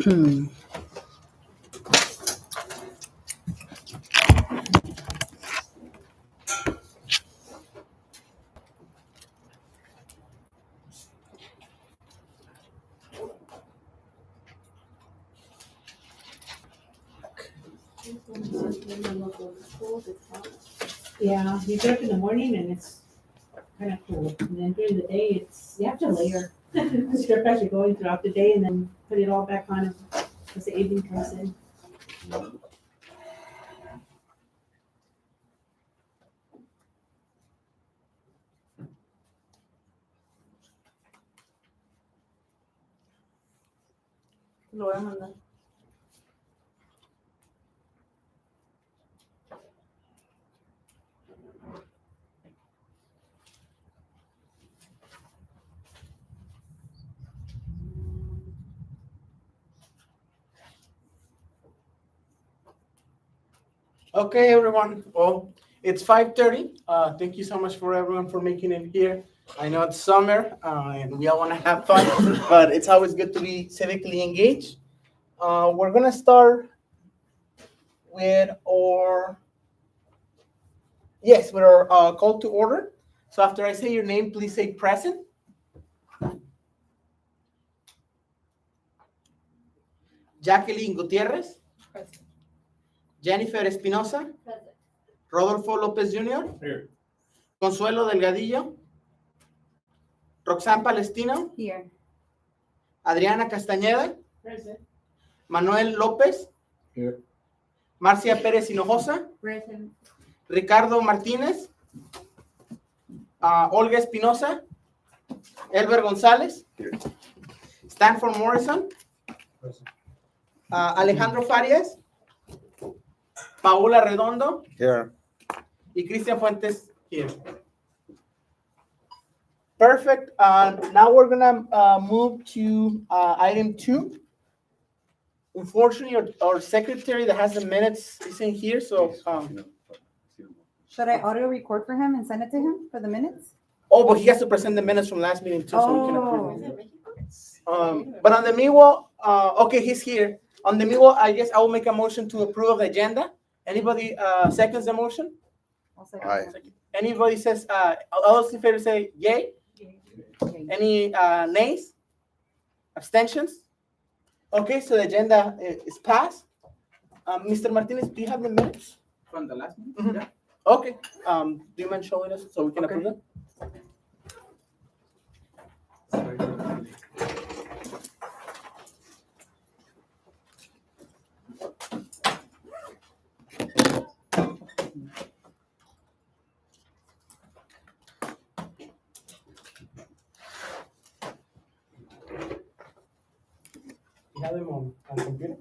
Yeah, you get up in the morning and it's kind of cool. And then during the day, you have to layer. Strip as you're going throughout the day and then put it all back on as the evening comes in. Lo voy a mandar. Okay, everyone. Well, it's 5:30. Thank you so much for everyone for making it here. I know it's summer and we all want to have fun, but it's always good to be civically engaged. We're gonna start with our call to order. So after I say your name, please say present. Jacqueline Gutierrez. Present. Jennifer Espinosa. Present. Rodolfo López Jr. Here. Consuelo Delgadillo. Roxanne Palestino. Here. Adriana Castañeda. Present. Manuel López. Here. Marcia Pérez Hinojosa. Present. Ricardo Martínez. Olga Espinosa. Elber González. Here. Stanford Morrison. Present. Alejandro Farias. Paola Redondo. Here. Y Cristian Fuentes here. Perfect. Now we're gonna move to item 2. Unfortunately, our secretary that has the minutes isn't here, so Should I audio record for him and send it to him for the minutes? but he has to present the minutes from last meeting too, so we can approve it. Oh, But on the Miwo, okay, he's here. On the Miwo, I guess I will make a motion to approve the agenda. Anybody seconds the motion? I'll second Aye. that. Anybody says, all those in favor say yay? Okay. Any nays? Abstentions? Okay, so the agenda is passed. Mr. Martinez, do you have the minutes? From the last one? Mhm. Okay, do you mind showing us so we can Okay. approve them? You have them on computer?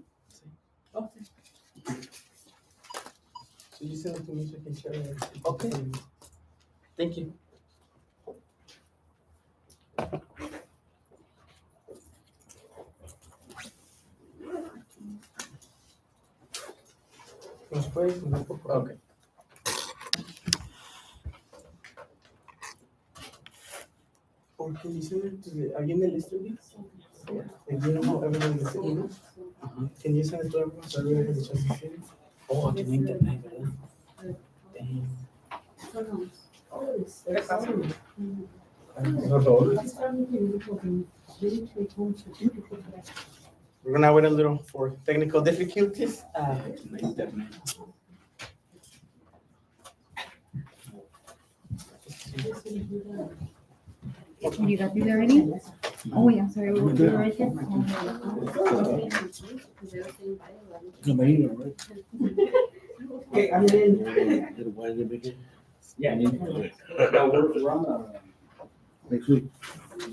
Okay. So you send it to me so I can share it. Okay. Thank you. Okay. Or can you send it to the, are you in the list of these? Like, you know everyone is in it? Can you send it to everyone so everyone has a chance to see it? Oh, tiene internet, ¿verdad? Dang. We're gonna wait a little for technical difficulties. You got these already? Oh, yeah, sorry. we were right there. Yeah, no, we're on Next week.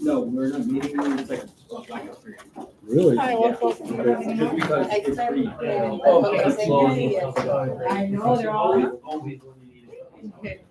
no, we're not meeting, it's like a blackout period. Really? Just because it's pretty. I know, they're all. Always when you need it.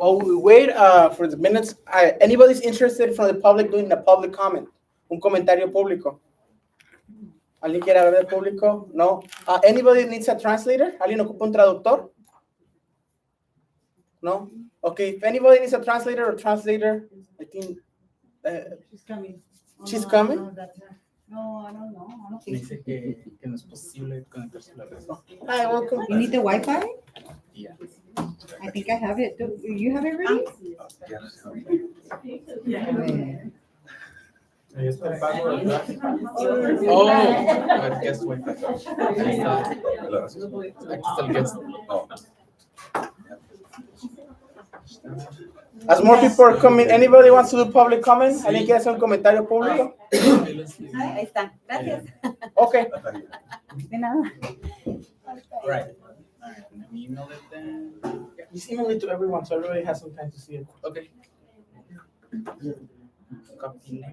While we wait for the minutes, anybody's interested from the public doing a public comment? Un comentario público. ¿Alguien quiere hablar del público? No. Anybody needs a translator? ¿Alguien ocupa un traductor? No? Okay, if anybody needs a translator or translator, I think She's coming. She's coming? No, I don't know. I don't think so. Dice que no es posible conectarse a la red. hi, welcome. You need the Wi-Fi? Yeah. I think I have it. Do you have it ready? Ahí está el pago, ¿verdad? Oh, a ver, guest Wi-Fi. Ahí está. Aquí está el guest. As more people are coming, anybody wants to do public comment? ¿Alguien quiere hacer un comentario público? Ahí está. Gracias. Okay. De nada. All right. Let me email it then. Just email it to everyone so everybody has some time to see it. Okay. Copy.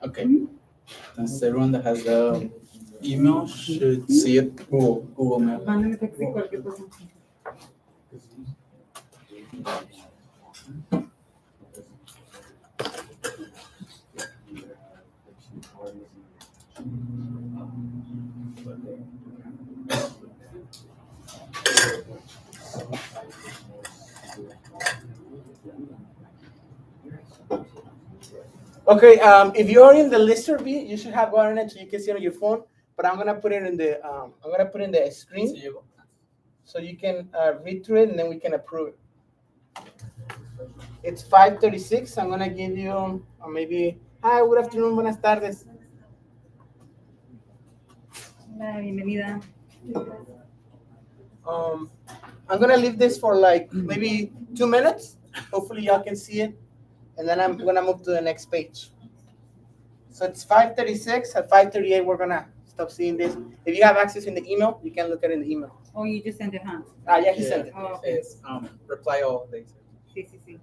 Okay. Entonces, everyone that has the email should see it through Google Mail. Mándame texto y cualquier cosa. Okay, if you're in the lister view, you should have gotten it so you can see it on your phone. But I'm gonna put it in the screen so you can read through it and then we can approve it. It's 5:36. I'm gonna give you maybe hi, good afternoon, buenas tardes. Hola, bienvenida. I'm gonna leave this for like maybe 2 minutes. Hopefully y'all can see it. And then I'm gonna move to the next page. So it's 5:36. At 5:38, we're gonna stop seeing this. If you have access in the email, you can look at it in the email. Oh, you just sent it, huh? Yeah, he sent it. Oh, okay. It's reply all. They say. Sí, sí, sí.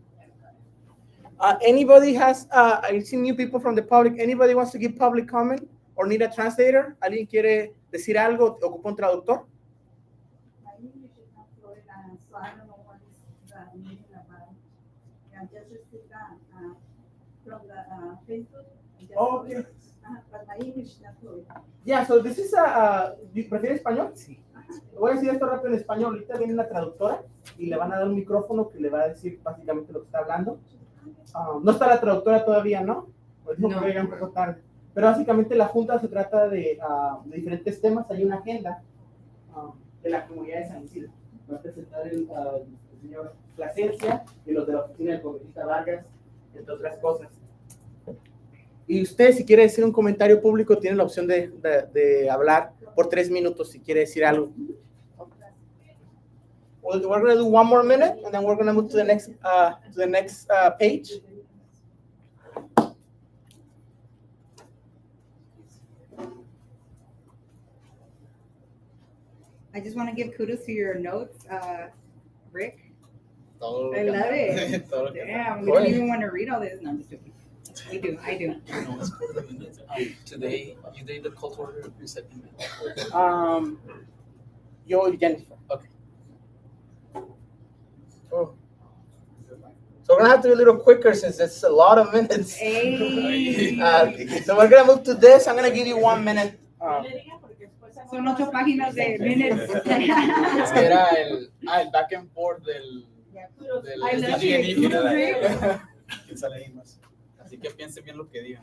Anybody has, I see new people from the public. Anybody wants to give public comment or need a translator? ¿Alguien quiere decir algo? ¿Ocupa un traductor? Oh, okay. Yeah, so this is ¿prefiere español? Sí. Voy a decir esto rápido en español. Ahorita viene la traductora y le van a dar un micrófono que le va a decir básicamente lo que está hablando. No está la traductora todavía, ¿no? Pues no, No. porque ya empezó tarde. Pero básicamente la junta se trata de diferentes temas. Hay una agenda de la comunidad de San Ysidro. Va a presentar el señor Plasencia y los de la oficina del congresista Vargas, entre otras cosas. Y usted, si quiere decir un comentario público, tiene la opción de hablar por 3 minutos si quiere decir algo. We're going to do 1 more minute, and then we're going to move to the next page. I just want to give kudos to your notes, Rick. Todo lo I que- love it. todo lo que- Damn, we don't even want to read all this. No, I'm just joking. I do. No, it's for the minutes. Today, you did the call to order. You said Yo y Jennifer. Okay. Oh. So we're going to have to be a little quicker since it's a lot of minutes. Hey. So we're going to move to this. I'm going to give you 1 minute. Son 8 páginas de minutes. Es que era el back and forth del I love SDG. it. Kudos, Rick. ¿Quién sale ahí más? Así que piense bien lo que digan.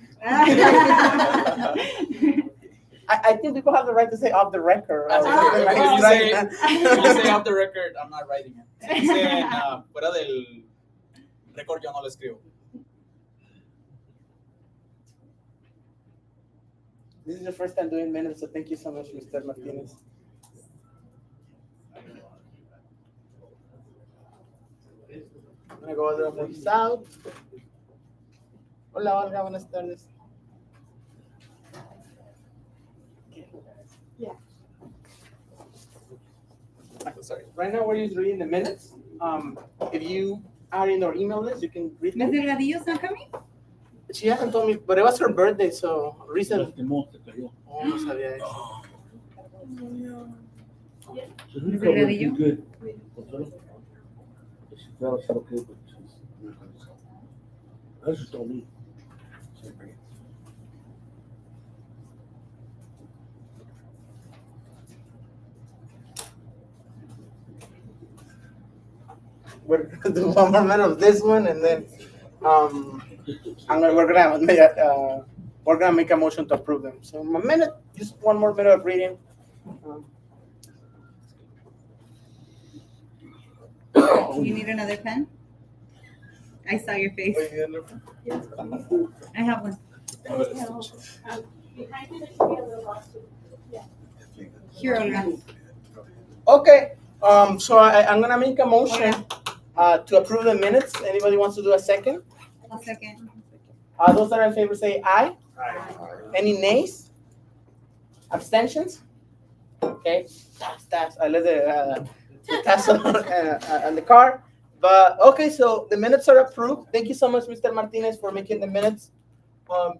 I think people have the right to say off the record. Así something like que that, if right? you say off the record, I'm not writing it. Si dicen fuera del récord, yo no lo escribo. This is your first time doing minutes, so thank you so much, Mr. Martinez. I'm gonna go a little more south. Hola, Olga, buenas tardes. Sorry. Right now, we're just reading the minutes. If you are in our email list, you can read Ms. them. Delgadillo's not coming? She hasn't told me, but it was her birthday, so recently. Lastimó, se cayó. Oh, no sabía eso. She's Is it recovering really you? good. Consuelo? She fell, she's okay, but she's. That's just told me. We're gonna do one more minute of this one, and then we're gonna make a motion to approve them. So a minute, just one more minute of reading. You need another pen? I saw your face. I have one. Behind it, there should be a little box too. Here, Olga. Okay, so I'm gonna make a motion to approve the minutes. Anybody wants to do a second? A second. Those that are in favor say aye. Any nays? Abstentions? Okay, that's I let the tassel on the car. But okay, so the minutes are approved. Thank you so much, Mr. Martinez, for making the minutes.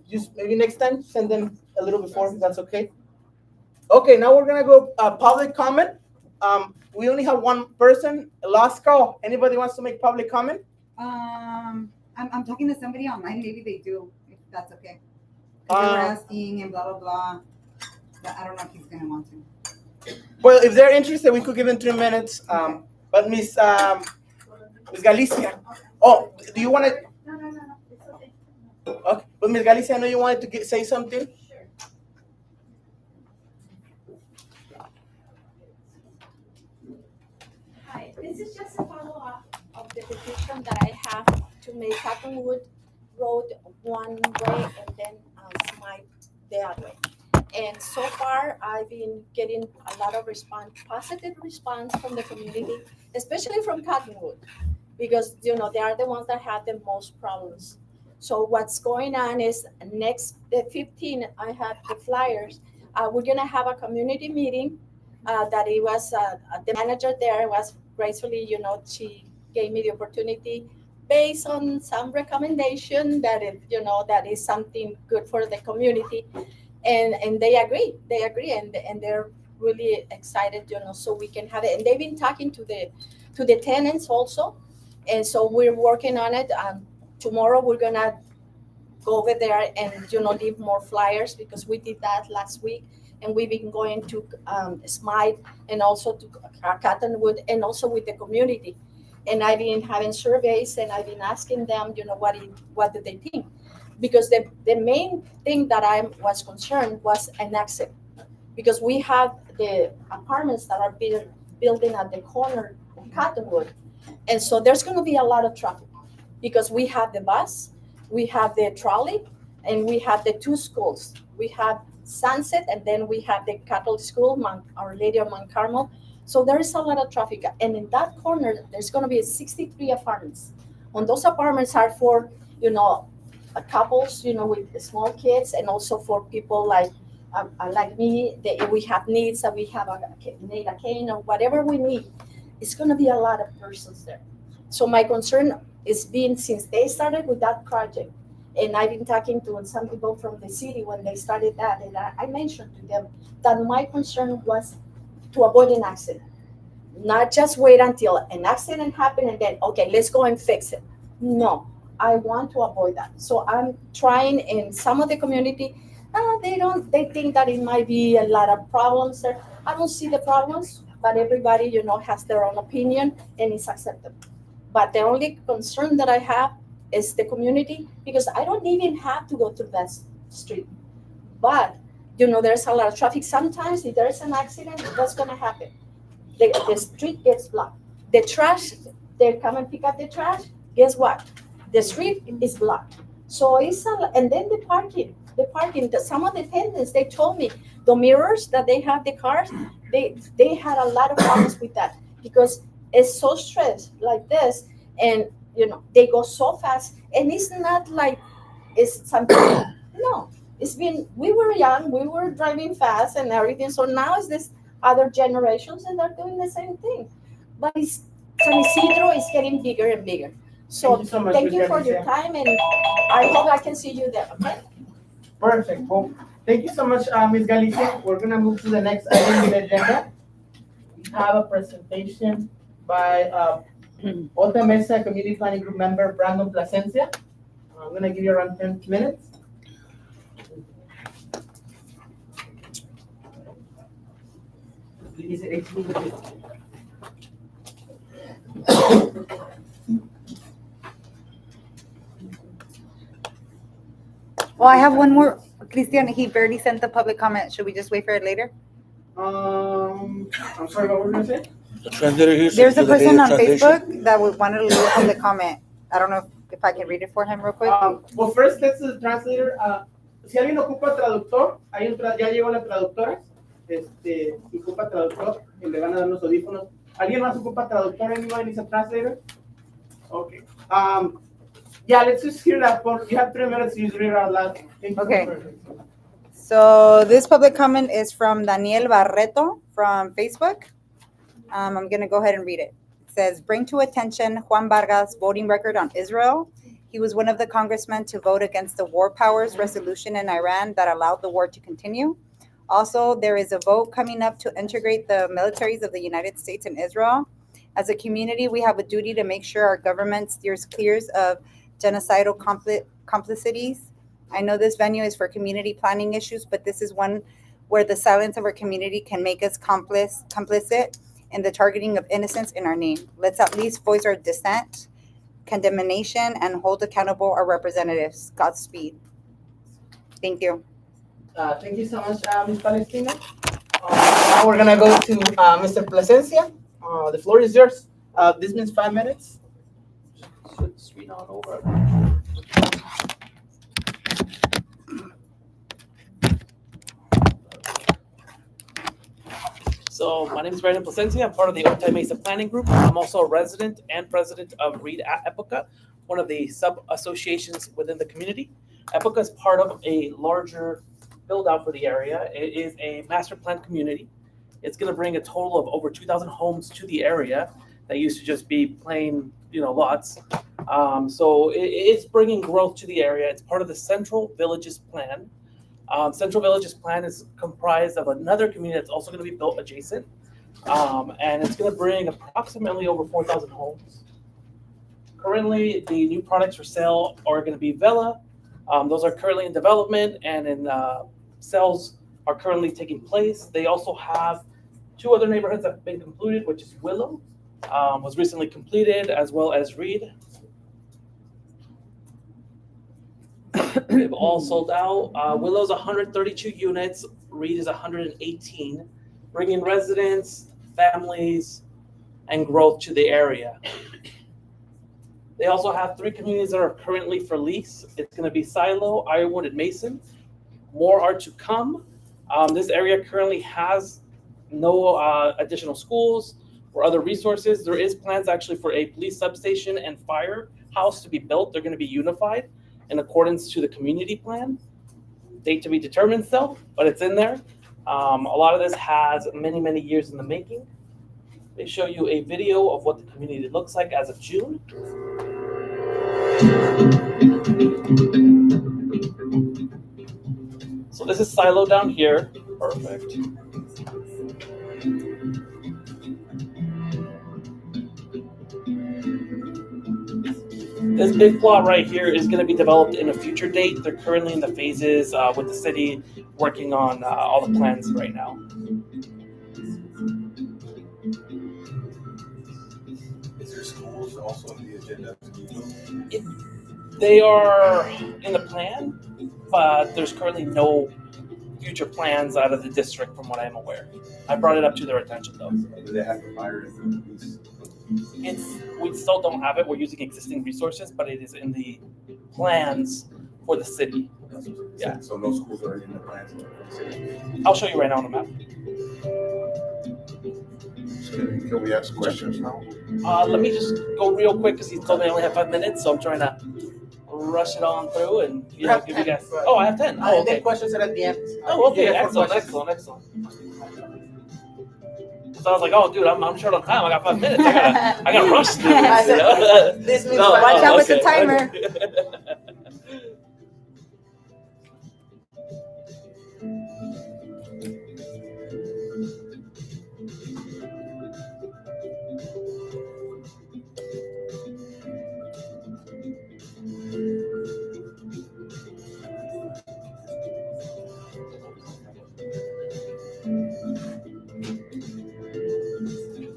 Just maybe next time send them a little before, if that's okay. Okay, now we're gonna go public comment. We only have one person. Last call. Anybody wants to make public comment? I'm talking to somebody online. Maybe they do, if that's okay. 'Cause they were asking and blah, blah, blah. But I don't know if he's gonna want to. Well, if they're interested, we could give them 3 minutes. But Miss Galicia. Oh, do you want to? No, it's okay. Okay, but Miss Galicia, I know you wanted to say something. Hi, this is just a follow-up of the petition that I have to make Cottonwood Road one way and then Smythe the other way. And so far, I've been getting a lot of positive response from the community, especially from Cottonwood, because they are the ones that have the most problems. So what's going on is the 15th, I have the flyers. We're gonna have a community meeting. That it was the manager there was gracefully, she gave me the opportunity based on some recommendation that that is something good for the community, and they agree, and they're really excited, so we can have it. And they've been talking to the tenants also, and so we're working on it. Tomorrow we're gonna go over there and leave more flyers because we did that last week. And we've been going to Smythe and also to Cottonwood and also with the community. And I've been having surveys and I've been asking them, what do they think? Because the main thing that I was concerned was an exit. Because we have the apartments that are building at the corner of Cottonwood. And so there's going to be a lot of traffic because we have the bus, we have the trolley, and we have the 2 schools. We have Sunset, and then we have the Catholic school, Our Lady of Mount Carmel. So there is a lot of traffic. And in that corner, there's going to be 63 apartments. On those apartments are for, couples, with small kids, and also for people like me. We have needs, that we have need a cane or whatever we need. It's going to be a lot of persons there. So my concern is since they started with that project, and I've been talking to some people from the city when they started that, and I mentioned to them that my concern was to avoid an accident. Not just wait until an accident happened and then, okay, let's go and fix it. No, I want to avoid that. So I'm trying in some of the community, they think that it might be a lot of problems there. I don't see the problems, but everybody, has their own opinion and it's acceptable. But the only concern that I have is the community, because I don't even have to go through that street. But, there's a lot of traffic. Sometimes if there's an accident, what's going to happen? The street gets blocked. The trash, they come and pick up the trash. Guess what? The street is blocked. So and then the parking, some of the tenants, they told me the mirrors that they have the cars, they had a lot of problems with that because it's so stressed like this. And they go so fast, and it's not like is something, no, it's been, we were young, we were driving fast and everything, so now it's this other generations and they're doing the same thing. But it's, San Ysidro is getting bigger and bigger. So Thank you so much, thank you Ms. for your Galicia. time and I hope I can see you there, okay? Perfect. Well, thank you so much, Ms. Galicia. We're gonna move to the next item in the agenda. We have a presentation by Alta Mesa Community Planning Group member Brandon Plasencia. I'm gonna give you around 10 minutes. Is it 18 minutes? Well, I have one more. Christian, he barely sent the public comment. Should we just wait for it later? I'm sorry, what were we gonna say? The translator here. says There's a do the person daily on translation. Facebook that wanted to leave a public comment. I don't know if I can read it for him real quick. Well, first, let's the translator. Si alguien ocupa traductor, hay ya llegó la traductora. Si ocupa traductor, y le van a dar los audífonos. ¿Alguien más ocupa traductor? Anyone is a translator? Okay. Yeah, let's just hear that. You have 3 minutes to use read out loud. Thank you. Okay. So this public comment is from Daniel Barreto from Facebook. I'm going to go ahead and read it. It says, bring to attention Juan Vargas' voting record on Israel. He was one of the congressmen to vote against the war powers resolution in Iran that allowed the war to continue. Also, there is a vote coming up to integrate the militaries of the United States and Israel. As a community, we have a duty to make sure our government steers clear of genocidal complicities. I know this venue is for community planning issues, but this is one where the silence of our community can make us complicit in the targeting of innocents in our name. Let's at least voice our dissent, condemnation, and hold accountable our representatives. Godspeed. Thank you. Thank you so much, Ms. Palestina. Now we're gonna go to Mr. Plasencia. The floor is yours. This means 5 minutes. Should screen on over. So my name is Brandon Plasencia. I'm part of the Alta Mesa Planning Group. I'm also a resident and president of Read Epica, one of the sub-associations within the community. Epica is part of a larger build-out for the area. It is a master plan community. It's going to bring a total of over 2,000 homes to the area that used to just be plain, lots. So it's bringing growth to the area. It's part of the Central Villages Plan. Central Villages Plan is comprised of another community that's also going to be built adjacent. And it's going to bring approximately over 4,000 homes. Currently, the new products for sale are going to be Villa. Those are currently in development and in sales are currently taking place. They also have 2 other neighborhoods that have been concluded, which is Willow, was recently completed, as well as Reed. They've all sold out. Willow's 132 units, Reed is 118, bringing residents, families, and growth to the area. They also have 3 communities that are currently for lease. It's going to be Silo, Ironwood, and Mason. More are to come. This area currently has no additional schools or other resources. There is plans actually for a police substation and firehouse to be built. They're going to be unified in accordance to the community plan. Date to be determined still, but it's in there. A lot of this has many, many years in the making. They show you a video of what the community looks like as of June. So this is Silo down here. Perfect. This big plot right here is going to be developed in a future date. They're currently in the phases with the city working on all the plans right now. Is there schools also on the agenda? They are in the plan, but there's currently no future plans out of the district from what I'm aware. I brought it up to their attention though. Do they have to fire it? We still don't have it. We're using existing resources, but it is in the plans for the city. Yeah. So no schools are in the plans for the city? I'll show you right now on the map. Can we ask questions now? Let me just go real quick because he told me I only have 5 minutes, so I'm trying to rush it on through and You have give you 10, guys. right. Oh, I have 10. Oh, And then okay. questions are at the end. Oh, okay. You get four Excellent, questions. So I was like, oh, dude, I'm short on time. I got 5 minutes. I gotta rush through I this. said, You know? this means No, Watch out with the okay, timer. okay.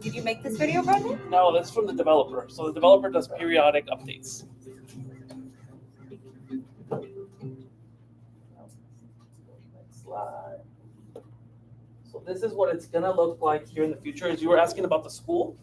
Did you make this video, Brandon? No, that's from the developer. So the developer does periodic updates. Next slide. So this is what it's gonna look like here in the future. As you were asking about the school,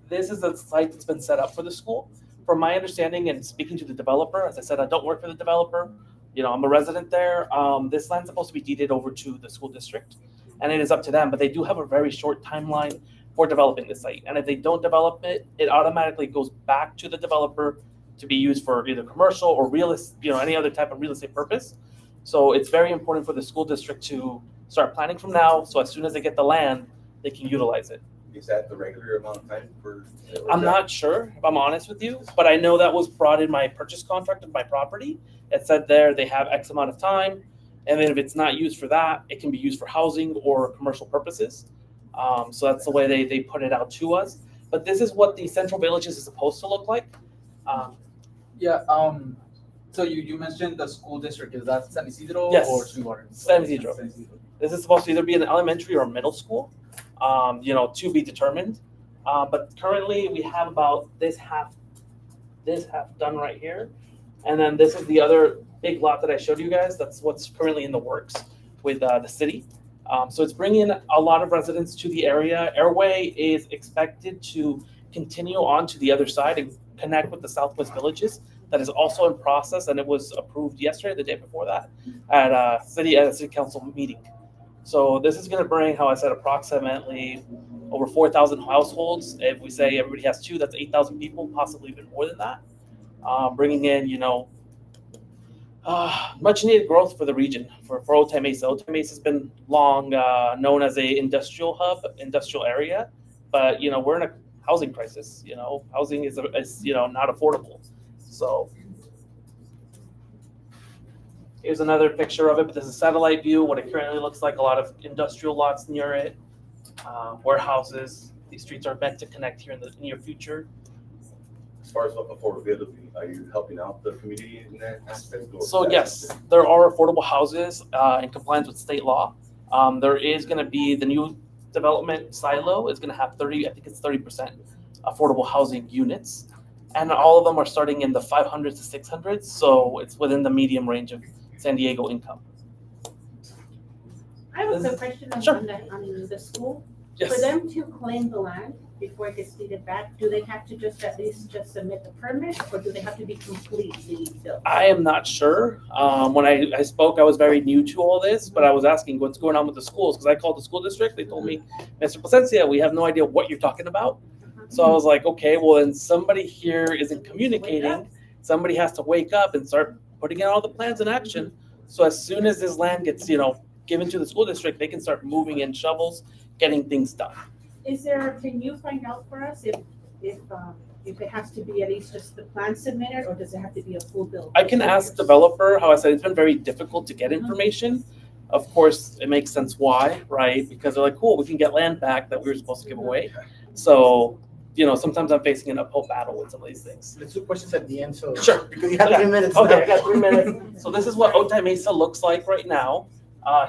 this is the site that's been set up for the school. From my understanding and speaking to the developer, as I said, I don't work for the developer. I'm a resident there. This land's supposed to be deeded over to the school district, and it is up to them. But they do have a very short timeline for developing the site. And if they don't develop it, it automatically goes back to the developer to be used for either commercial or real estate, any other type of real estate purpose. So it's very important for the school district to start planning from now. So as soon as they get the land, they can utilize it. Is that the regular amount of time for? I'm not sure, if I'm honest with you, but I know that was brought in my purchase contract of my property. It said there they have X amount of time. And then if it's not used for that, it can be used for housing or commercial purposes. So that's the way they put it out to us. But this is what the central villages is supposed to look like. So you mentioned the school district. Is that San Ysidro Yes. or Sweetwater? San Ysidro. This is supposed to either be an elementary or a middle school, to be determined. But currently we have about this half done right here. And then this is the other big lot that I showed you guys. That's what's currently in the works with the city. So it's bringing a lot of residents to the area. Airway is expected to continue on to the other side and connect with the Southwest Villages. That is also in process, and it was approved yesterday, the day before that, at a city council meeting. So this is going to bring, how I said, approximately over 4,000 households. If we say everybody has 2, that's 8,000 people, possibly even more than that. Bringing in, much needed growth for the region, for Otay Mesa. Otay Mesa has been long known as a industrial hub, industrial area, but we're in a housing crisis. Housing is not affordable. So here's another picture of it, but this is a satellite view, what it currently looks like. A lot of industrial lots near it, warehouses. These streets are meant to connect here in the near future. As far as affordability, are you helping out the community in that aspect? So yes, there are affordable houses in compliance with state law. There is going to be the new development silo is going to have 30% affordable housing units. And all of them are starting in the 500s to 600s. So it's within the medium range of San Diego income. I have a question Sure. on the school. Yes. For them to claim the land before it gets deeded back, do they have to at least submit the permit, or do they have to be completely built? I am not sure. When I spoke, I was very new to all this, but I was asking what's going on with the schools because I called the school district. They told me, Mr. Placencia, we have no idea what you're talking about. So I was like, okay, well then somebody here isn't communicating. Somebody has to wake up and start putting in all the plans in action. So as soon as this land gets, given to the school district, they can start moving in shovels, getting things done. Can you find out for us if it has to be at least just the plan submitted, or does it have to be a full bill? I can ask developer, how I said, it's been very difficult to get information. Of course, it makes sense why, right? Because they're like, cool, we can get land back that we were supposed to give away. So, sometimes I'm facing an uphill battle with some of these things. Let's do questions at the end, so. Sure. Because you have Okay. 3 minutes. Okay, now. I got 3 minutes. So this is what Otay Mesa looks like right now.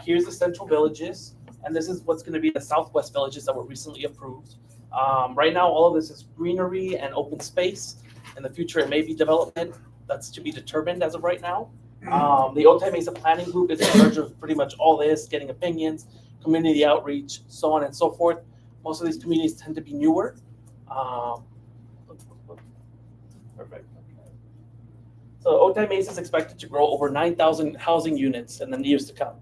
Here's the central villages, and this is what's going to be the southwest villages that were recently approved. Right now, all of this is greenery and open space. In the future, it may be development. That's to be determined as of right now. The Otay Mesa Planning Group is in charge of pretty much all this, getting opinions, community outreach, so on and so forth. Most of these communities tend to be newer. Perfect. So Otay Mesa is expected to grow over 9,000 housing units in the years to come.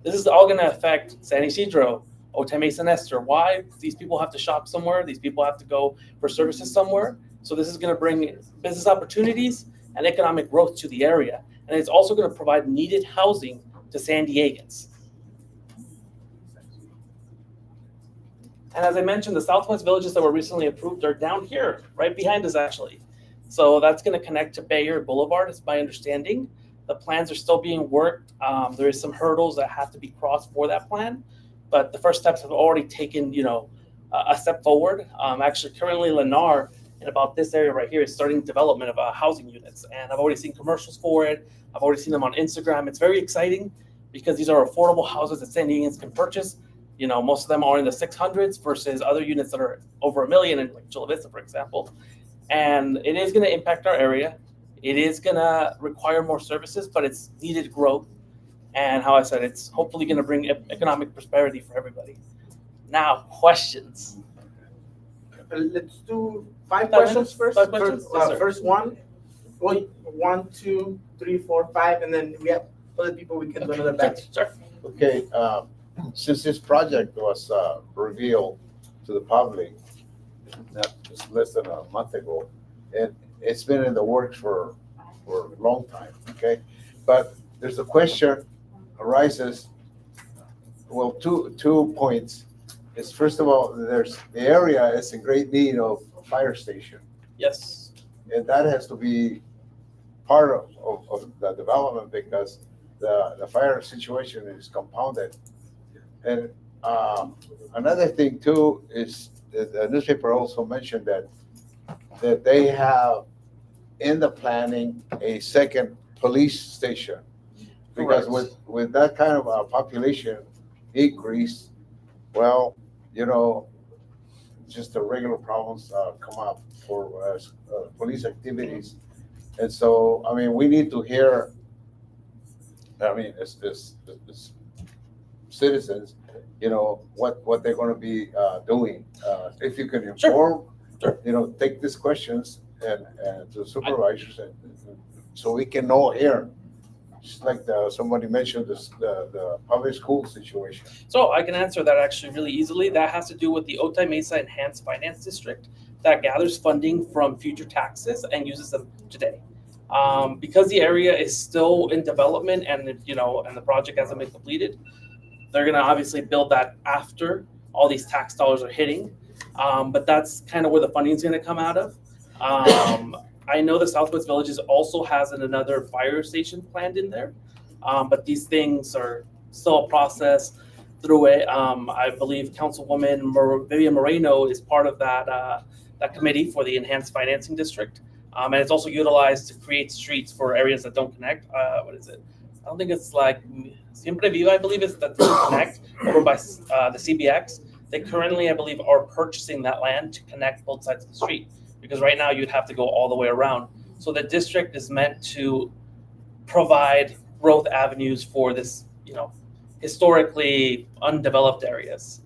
This is all going to affect San Ysidro, Otay Mesa and Esther. Why? These people have to shop somewhere. These people have to go for services somewhere. So this is going to bring business opportunities and economic growth to the area. And it's also going to provide needed housing to San Diegans. And as I mentioned, the Southwest villages that were recently approved are down here, right behind us actually. So that's going to connect to Bayer Boulevard, is my understanding. The plans are still being worked. There is some hurdles that have to be crossed for that plan, but the first steps have already taken, a step forward. Actually, currently Lennar, in about this area right here, is starting development of housing units, and I've already seen commercials for it. I've already seen them on Instagram. It's very exciting because these are affordable houses that San Diegans can purchase. Most of them are in the 600s versus other units that are over $1 million, in like Chula Vista, for example. And it is going to impact our area. It is going to require more services, but it's needed growth. And how I said, it's hopefully going to bring economic prosperity for everybody. Now, questions. Let's do 5 5 questions minutes? first. 5 questions? Yes, sir. First one. Well, 1, 2, 3, 4, 5, and then we have other people we can do another batch. Sure. Okay, since this project was revealed to the public just less than a month ago, and it's been in the works for a long time, okay? But there's a question arises, well, two points. Is first of all, the area is in great need of a fire station, Yes. and that has to be part of the development because the fire situation is compounded. And another thing too is the newspaper also mentioned that they have in the planning a second police station. Because Correct. with that kind of a population increase, well, just the regular problems come up for police activities. And so, I mean, we need to hear, as citizens, what they're going to be doing. If you can inform, Sure. take these questions and to supervisors, and so we can know here. Just like somebody mentioned the public school situation. So I can answer that actually really easily. That has to do with the Otay Mesa Enhanced Finance District that gathers funding from future taxes and uses them today. Because the area is still in development and and the project hasn't been completed, they're gonna obviously build that after all these tax dollars are hitting. But that's kind of where the funding is gonna come out of. I know the Southwest Villages also has another fire station planned in there, but these things are still a process through it. I believe Councilwoman Vivian Moreno is part of that committee for the Enhanced Financing District, and it's also utilized to create streets for areas that don't connect. What is it? I don't think it's like Siempre Viva, I believe it's that doesn't connect over by the CBX. They currently, I believe, are purchasing that land to connect both sides of the street. Because right now you'd have to go all the way around. So the district is meant to provide growth avenues for this, historically undeveloped areas.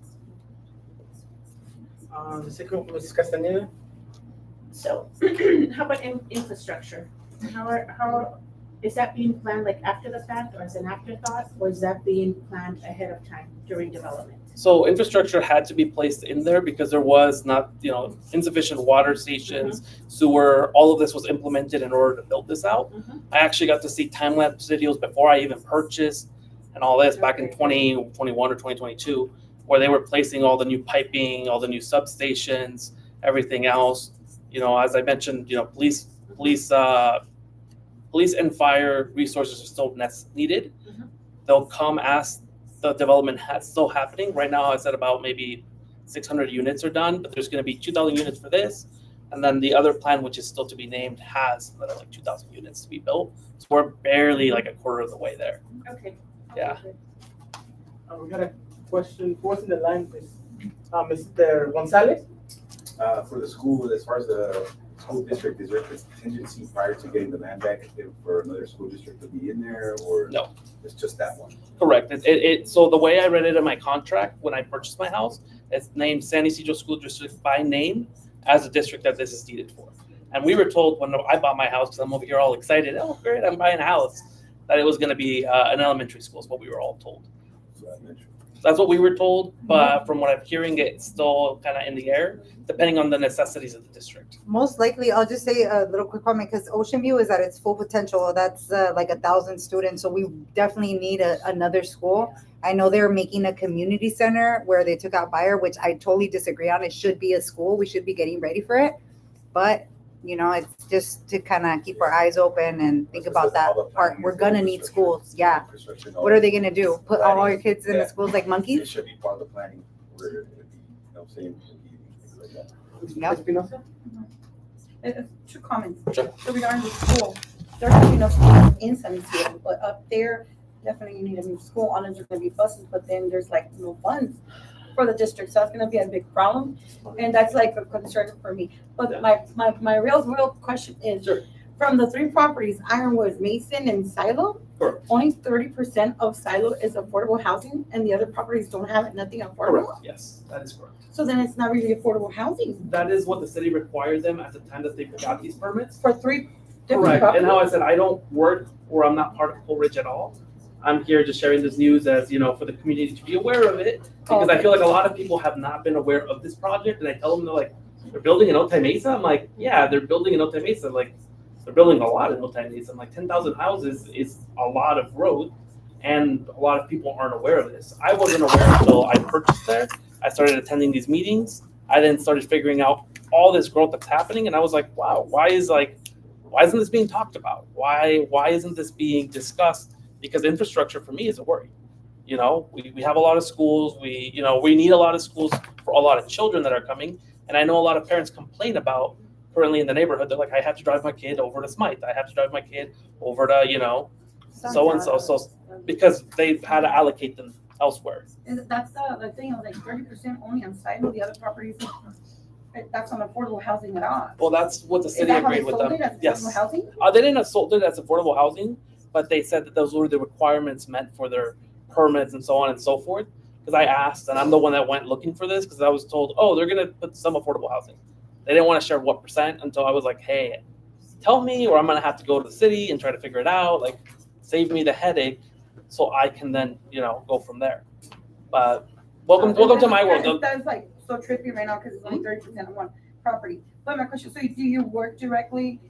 The second, Ms. Castaneda. So, how about infrastructure? How is that being planned like after the fact, or as an afterthought, or is that being planned ahead of time during development? So infrastructure had to be placed in there because there was not, insufficient water stations, sewer. All of this was implemented in order to build this out. I actually got to see time-lapse videos before I even purchased and all this back in 2021 or 2022, where they were placing all the new piping, all the new substations, everything else. As I mentioned, police and fire resources are still needed. They'll come as the development is still happening. Right now, I said about maybe 600 units are done, but there's going to be 2,000 units for this. And then the other plan, which is still to be named, has another like 2,000 units to be built. So we're barely like a quarter of the way there. Okay. Yeah. We got a question. Who was in the line? Mr. Gonzalez? For the school, as far as the school district, is there a contingency prior to getting the land back for another school district to be in there, or No. It's just that one? Correct. So the way I read it in my contract when I purchased my house, it's named San Ysidro School District by name as a district that this is needed for. And we were told when I bought my house, because I'm over here all excited, oh great, I'm buying a house, that it was going to be an elementary school is what we were all told. So I mentioned. That's what we were told, but from what I'm hearing, it's still kind of in the air, depending on the necessities of the district. Most likely, I'll just say a little quick comment, because Ocean View is at its full potential. That's like 1,000 students, so we definitely need another school. I know they're making a community center where they took out Bayer, which I totally disagree on. It should be a school. We should be getting ready for it. But, you know, it's just to kind of keep our eyes open and think about that part. We're gonna need schools, yeah. What are they gonna do? Put all your kids in the schools like It monkeys? should be part of the planning, where it would be, you know, same, things like that. Yep. Espinosa? Two comments. Sure. So regarding the school, there's gonna be no school in San Ysidro, but up there, definitely you need a new school, unless there's gonna be buses, but then there's like no funds for the district, so that's gonna be a big problem, and that's like a concern for me. But my real question is, Sure. from the three properties, Ironwood, Mason, and Silo, Correct. only 30% of Silo is affordable housing, and the other properties don't have it, nothing affordable. Correct, yes, that is correct. So then it's not really affordable housing That is what the city required them at the time that they got these permits. for three different Correct, properties. and how I said, I don't work, or I'm not part of Coleridge at all. I'm here just sharing this news as, you know, for the community to be aware of it, because I feel like a lot of people have not been aware of this project, and I tell them, they're like, they're building in Otay Mesa? I'm like, yeah, they're building in Otay Mesa, like, they're building a lot in Otay Mesa. I'm like, 10,000 houses is a lot of growth, and a lot of people aren't aware of this. I wasn't aware until I purchased there. I started attending these meetings. I then started figuring out all this growth that's happening, and I was like, wow, why isn't this being talked about? Why isn't this being discussed? Because infrastructure for me is a worry. You know, we have a lot of schools. We need a lot of schools for a lot of children that are coming. And I know a lot of parents complain about currently in the neighborhood. They're like, I have to drive my kid over to Smythe. I have to drive my kid over to, so-and-so. So because they've had to allocate them elsewhere. That's the thing, like 30% only on Silo, the other properties, that's not affordable housing at all. Well, that's what the Is city that how they agreed with sold them. it, as Yes. affordable housing? They didn't have sold it as affordable housing, but they said that those were the requirements meant for their permits and so on and so forth. Because I asked, and I'm the one that went looking for this, because I was told, oh, they're going to put some affordable housing. They didn't want to share what percent until I was like, hey, tell me, or I'm going to have to go to the city and try to figure it out. Like, save me the headache so I can then, go from there. But welcome to my world. That's like so trippy right now because it's only 30% of one property. But my question, so do you work directly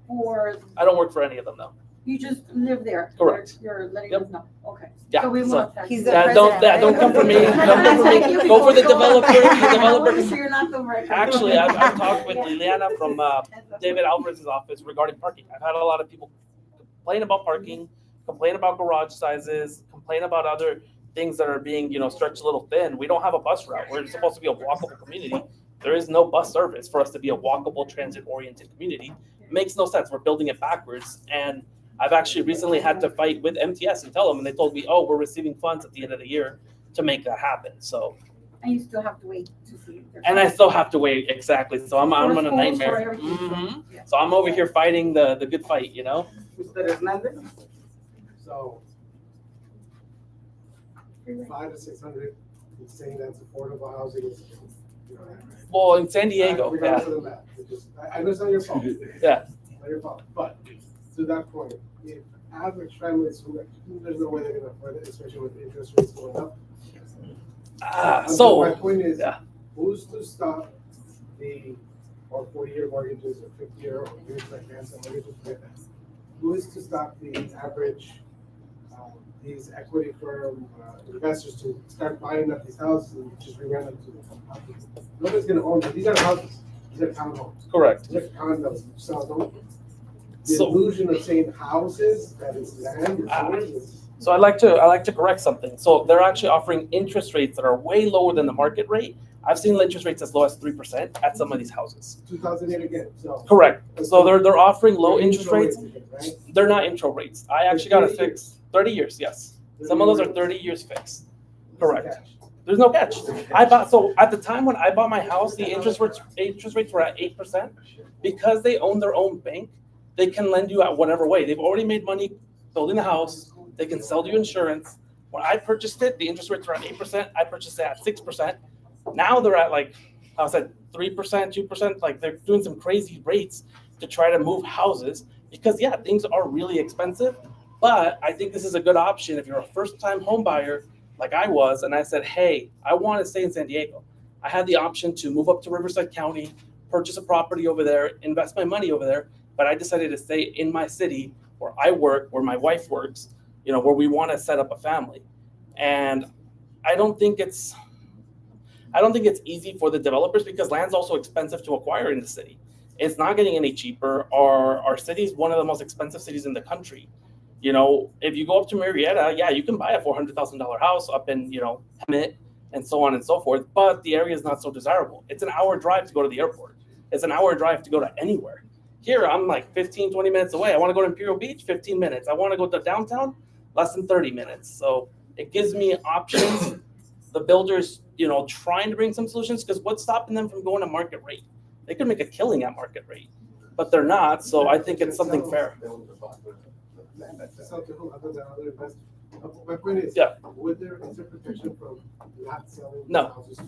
for, I don't work for any of them, though. you just live there? Correct. You're letting Yep. us know, okay. Yeah, So we so- won't affect He's you. the Don't president, come for me. right? Don't come for me. Go for the developer. The developer. So you're not the right. Actually, I've talked with Liliana from David Alvarez's office regarding parking. I've had a lot of people complain about parking, complain about garage sizes, complain about other things that are being, stretched a little thin. We don't have a bus route. We're supposed to be a walkable community. There is no bus service for us to be a walkable, transit-oriented community. It makes no sense. We're building it backwards. And I've actually recently had to fight with MTS and tell them, and they told me, oh, we're receiving funds at the end of the year to make that happen. So, And you still have to wait to see. if they're- and I still have to wait, exactly. So I'm For in a schools, for nightmare. everything. Mhm. Yeah. So I'm over here fighting the good fight, Mr. Hernandez? So 500 to 600, you're saying that's affordable housing is, Well, in San Diego, regardless yeah. of the math, I know it's not your fault. Yeah. Not your fault, but to that point, if average families there's no way they're gonna afford it, especially with interest rates going up. My So, point is, yeah. who's to stop or 40-year mortgages or 50-year or years like that, so mortgages like that? Who is to stop the average, these equity firm investors to start buying up these houses and just re-rent them to the public? Nobody's gonna own them. These are houses. These are townhomes. correct. These are condos. So the So- illusion of saying houses, that is land or houses. So I like to correct something. So they're actually offering interest rates that are way lower than the market rate. I've seen interest rates as low as 3% at some of these houses. 2008 again, so. Correct. So they're offering low interest rates. Again, right? They're not intro rates. I actually got a fix 30 years. Yes. Some of those are 30 years fixed. Correct. Cash. There's no catch. So at the time when I bought my house, the interest rates were at 8%. Because they own their own bank, they can lend you at whatever way. They've already made money building the house. They can sell you insurance. When I purchased it, the interest rates were at 8%. I purchased it at 6%. Now they're at 3%, 2%. Like they're doing some crazy rates to try to move houses because things are really expensive. But I think this is a good option if you're a first-time home buyer like I was, and I said, hey, I want to stay in San Diego. I had the option to move up to Riverside County, purchase a property over there, invest my money over there, but I decided to stay in my city where I work, where my wife works, where we want to set up a family. And I don't think it's easy for the developers because land's also expensive to acquire in the city. It's not getting any cheaper. Our city is one of the most expensive cities in the country. If you go up to Marietta, yeah, you can buy a $400,000 house up in, Hemet and so on and so forth, but the area is not so desirable. It's an hour drive to go to the airport. It's an hour drive to go to anywhere. Here, I'm like 15, 20 minutes away. I want to go to Imperial Beach, 15 minutes. I want to go to downtown, less than 30 minutes. So it gives me options. The builders, trying to bring some solutions, because what's stopping them from going to market rate? They could make a killing at market rate, but they're not. So I think it's something fair. So to who, other than other investors? My point is, Yeah. would there be protection from not selling No. houses to?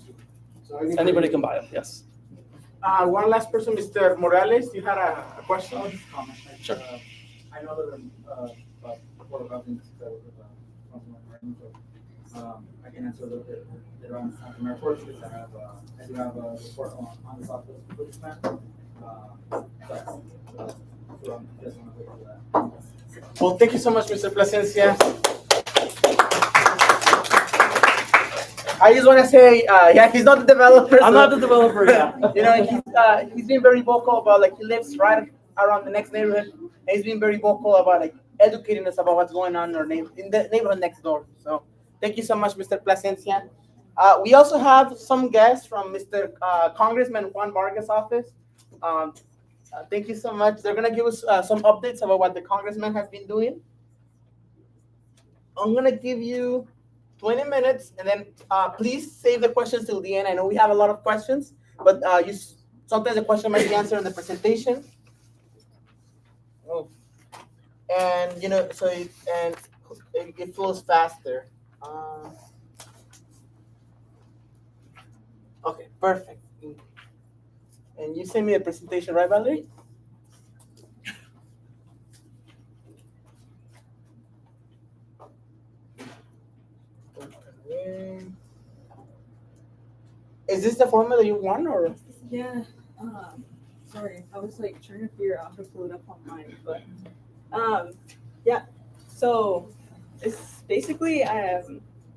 So Anybody can buy them, yes. One last person, Mr. Morales, you had a question? I'll just comment. Sure. I know that about affordable housing is from my mind, so I can answer a little bit later on after my report, because I do have a report on the Southwest Improvement Plan. So I'm just want to wait for that. Well, thank you so much, Mr. Plasencia. I just want to say, yeah, he's not the developer. I'm not the developer, yeah. He's been very vocal about, he lives right around the next neighborhood. And he's been very vocal about, educating us about what's going on in the neighborhood next door. So thank you so much, Mr. Plasencia. We also have some guests from Mr. Congressman Juan Vargas' office. Thank you so much. They're going to give us some updates about what the congressman has been doing. I'm going to give you 20 minutes, and then please save the questions till the end. I know we have a lot of questions, but sometimes the question might be answered in the presentation. Oh. And, so it flows faster. Okay, perfect. And you send me a presentation, right, Valerie? Is this the format that you want, or? Yeah. Sorry, I was trying to figure out how to pull it up online, but yeah. So it's basically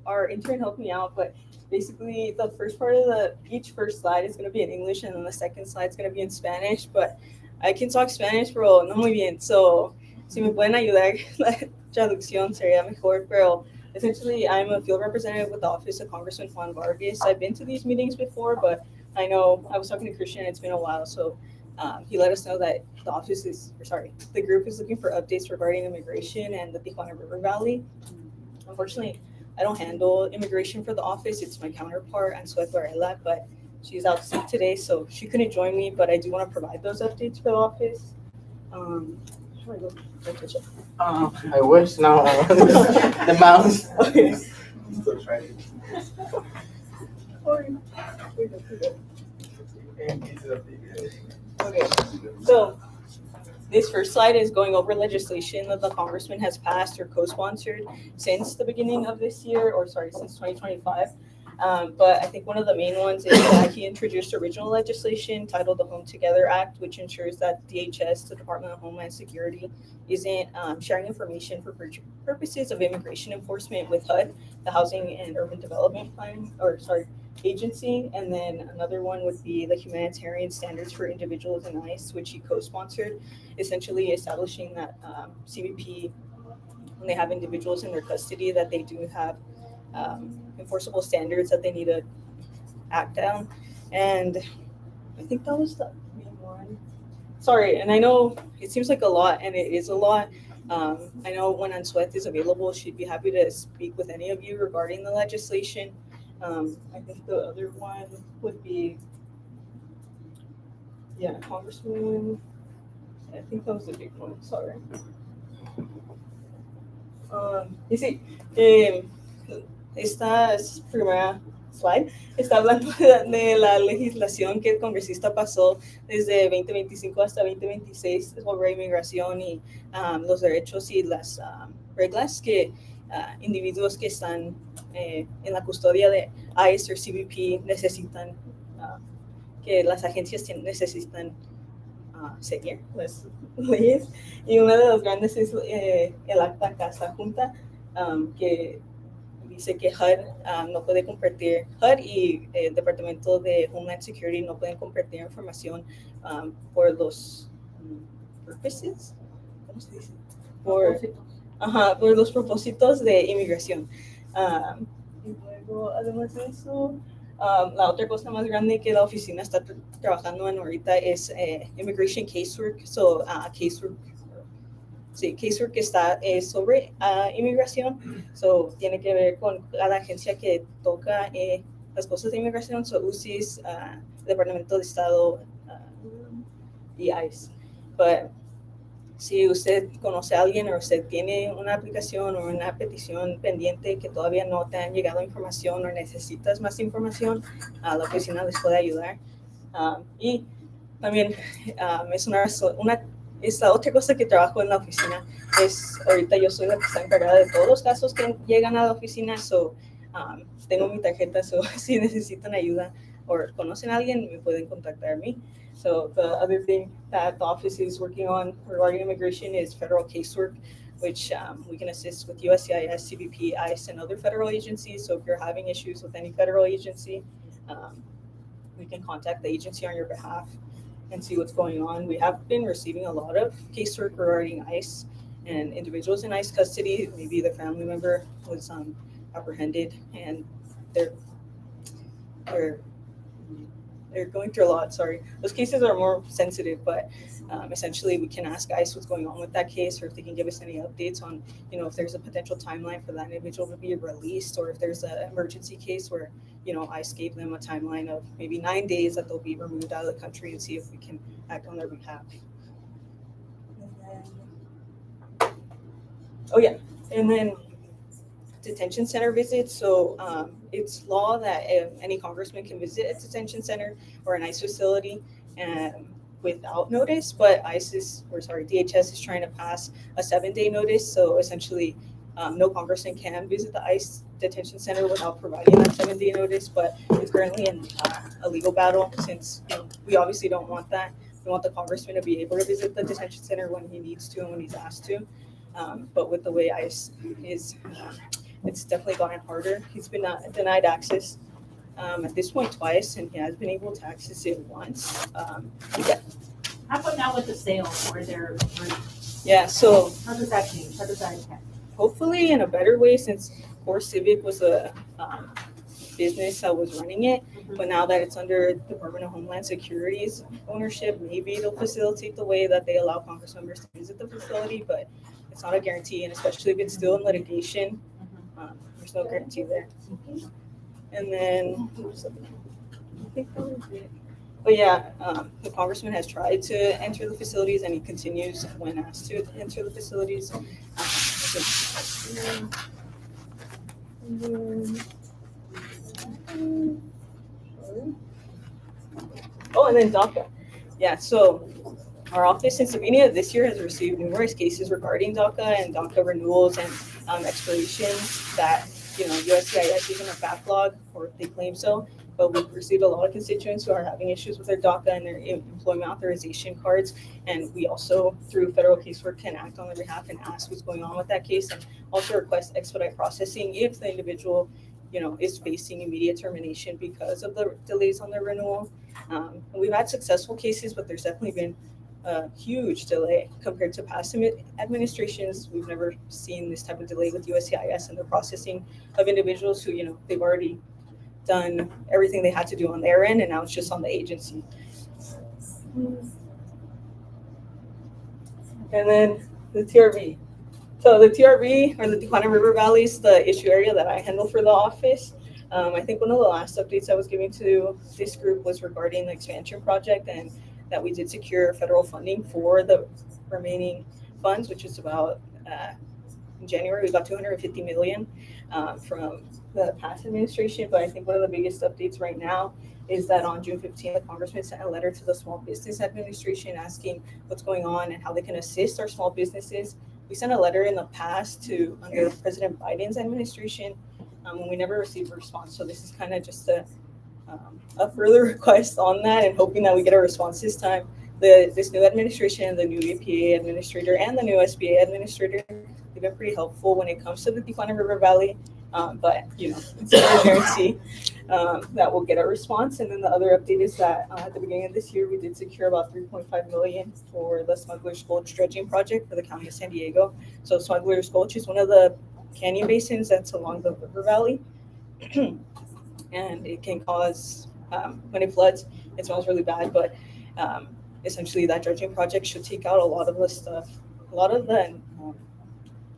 our intern helped me out, but basically the first part of each first slide is going to be in English, and then the second slide is going to be in Spanish, but I can talk Spanish, pero no muy bien. So si me pueden ayudar, la traducción sería mejor, pero essentially I'm a field representative with the office of Congressman Juan Vargas. I've been to these meetings before, but I know I was talking to Christian, it's been a while, so he let us know that the group is looking for updates regarding immigration and the Tijuana River Valley. Unfortunately, I don't handle immigration for the office. It's my counterpart, Answet Varela, but she's out sick today, so she couldn't join me, but I do want to provide those updates for the office. I wish now the mouse. Okay. Still trying. Okay, so this first slide is going over legislation that the congressman has passed or co-sponsored since the beginning of this year, since 2025. But I think one of the main ones is that he introduced original legislation titled the Home Together Act, which ensures that DHS, the Department of Homeland Security, isn't sharing information for purposes of immigration enforcement with HUD, the Housing and Urban Development Agency. And then another one would be the Humanitarian Standards for Individuals in ICE, which he co-sponsored, essentially establishing that CBP, when they have individuals in their custody, that they do have enforceable standards that they need to act down. And I think that was the main one. Sorry, and I know it seems like a lot, and it is a lot. I know when Answet is available, she'd be happy to speak with any of you regarding the legislation. I think the other one would be, Congressman. I think that was the big one. Sorry. You see, esta primera slide está hablando de la legislación que el congresista pasó desde 2025 hasta 2026 sobre inmigración y los derechos y las reglas que individuos que están en la custodia de ICE o CBP necesitan, que las agencias necesitan seguir las leyes. Y una de las grandes es el acta Casa Junta, que dice que HUD no puede compartir, HUD y el Departamento de Homeland Security no pueden compartir información por los purposes, ¿cómo se dice? Por los propósitos de inmigración. Y luego, además de eso, la otra cosa más grande que la oficina está trabajando en ahorita es Immigration Casework. So, casework que está sobre inmigración. So, tiene que ver con cada agencia que toca las cosas de inmigración. So, UCIS, Departamento de Estado y ICE. But, si usted conoce a alguien o usted tiene una aplicación o una petición pendiente que todavía no te han llegado información o necesitas más información, la oficina les puede ayudar. Y también es la otra cosa que trabajo en la oficina. Ahorita yo soy la que está encargada de todos los casos que llegan a la oficina. So, tengo mi tarjeta, so si necesitan ayuda o conocen a alguien, me pueden contactar a mí. So the other thing that the office is working on regarding immigration is federal casework, which we can assist with USCIS, CBP, ICE, and other federal agencies. So if you're having issues with any federal agency, we can contact the agency on your behalf and see what's going on. We have been receiving a lot of casework regarding ICE and individuals in ICE custody. Maybe the family member was apprehended and they're going through a lot, sorry. Those cases are more sensitive, but essentially we can ask ICE what's going on with that case, or if they can give us any updates on, if there's a potential timeline for that individual to be released, or if there's an emergency case where, ICE gave them a timeline of maybe 9 days that they'll be removed out of the country, and see if we can act on their behalf. And then detention center visits. So it's law that any congressman can visit a detention center or an ICE facility without notice, but DHS is trying to pass a 7-day notice. So essentially, no congressman can visit the ICE detention center without providing that 7-day notice, but it's currently in a legal battle since we obviously don't want that. We want the congressman to be able to visit the detention center when he needs to and when he's asked to. But with the way ICE is, it's definitely gotten harder. He's been denied access at this point twice, and he has been able to access it once. How about now with the sales where they're? Yeah, so how does that change? How does that impact? Hopefully in a better way, since Core Civic was a business that was running it, but now that it's under Department of Homeland Security's ownership, maybe it'll facilitate the way that they allow Congress members to visit the facility, but it's not a guarantee, and especially if it's still in litigation, there's no guarantee there. And then, I think that was it. But yeah, the congressman has tried to enter the facilities, and he continues when asked to enter the facilities. And then DACA. Yeah, so our office since the beginning of this year has received numerous cases regarding DACA and DACA renewals and expirations that, USCIS is in a backlog, or they claim so. But we've received a lot of constituents who are having issues with their DACA and their employment authorization cards. And we also, through federal casework, can act on their behalf and ask what's going on with that case, and also request expedite processing if the individual, is facing immediate termination because of the delays on their renewal. We've had successful cases, but there's definitely been a huge delay compared to past administrations. We've never seen this type of delay with USCIS and the processing of individuals who, they've already done everything they had to do on their end, and now it's just on the agency. And then the TRV. So the TRV, or the Tijuana River Valley, is the issue area that I handle for the office. I think one of the last updates I was giving to this group was regarding the expansion project, and that we did secure federal funding for the remaining funds, which is about, in January, we got $250 million from the past administration. But I think one of the biggest updates right now is that on June 15th, the congressman sent a letter to the Small Business Administration asking what's going on and how they can assist our small businesses we sent a letter in the past to under President Biden's administration, and we never received a response. So this is kind of just a further request on that, and hoping that we get a response this time. This new administration, the new EPA administrator, and the new SBA administrator, they've been pretty helpful when it comes to the Tijuana River Valley. But it's not a guarantee that we'll get a response. And then the other update is that at the beginning of this year, we did secure about $3.5 million for the Smuggler's Gulch dredging project for the County of San Diego. So Smuggler's Gulch is one of the canyon basins that's along the river valley, and it can cause when it floods, it smells really bad. But essentially, that dredging project should take out a lot of the stuff, a lot of the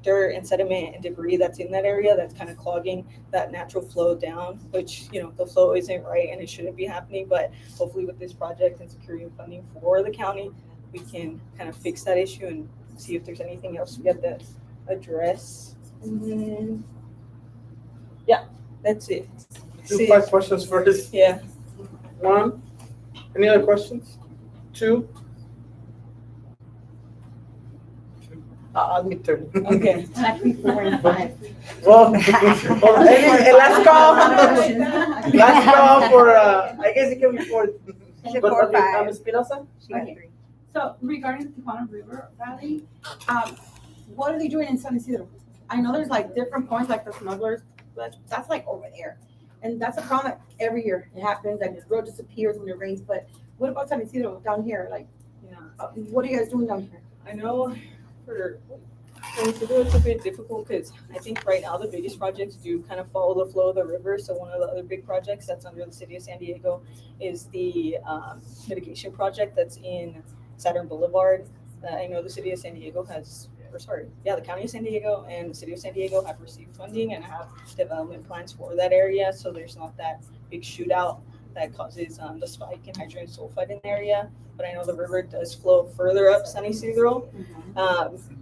dirt and sediment and debris that's in that area that's kind of clogging that natural flow down, which the flow isn't right and it shouldn't be happening. But hopefully with this project and securing funding for the county, we can kind of fix that issue and see if there's anything else we have to address. And then, yeah, that's it. Do 5 questions first. Yeah. 1. Any other questions? 2. I'll be 3. Okay. Actually, 4 and 5. Well, last call for, I guess it can be 4. She But 4, okay, 5. Espinosa? She got 3. So regarding the Tijuana River Valley, what are they doing in San Ysidro? I know there's like different points, like the smugglers, but that's like over there. And that's a problem every year. It happens, like the road disappears when it rains. But what about San Ysidro down here? Like, what are you guys doing down here? I know for San Ysidro it's a bit difficult because I think right now the biggest projects do kind of follow the flow of the river. So one of the other big projects that's under the city of San Diego is the mitigation project that's in Saturn Boulevard. I know the city of San Diego the county of San Diego and the city of San Diego have received funding and have development plans for that area. So there's not that big shootout that causes the spike in hydrogen sulfide in the area. But I know the river does flow further up San Ysidro.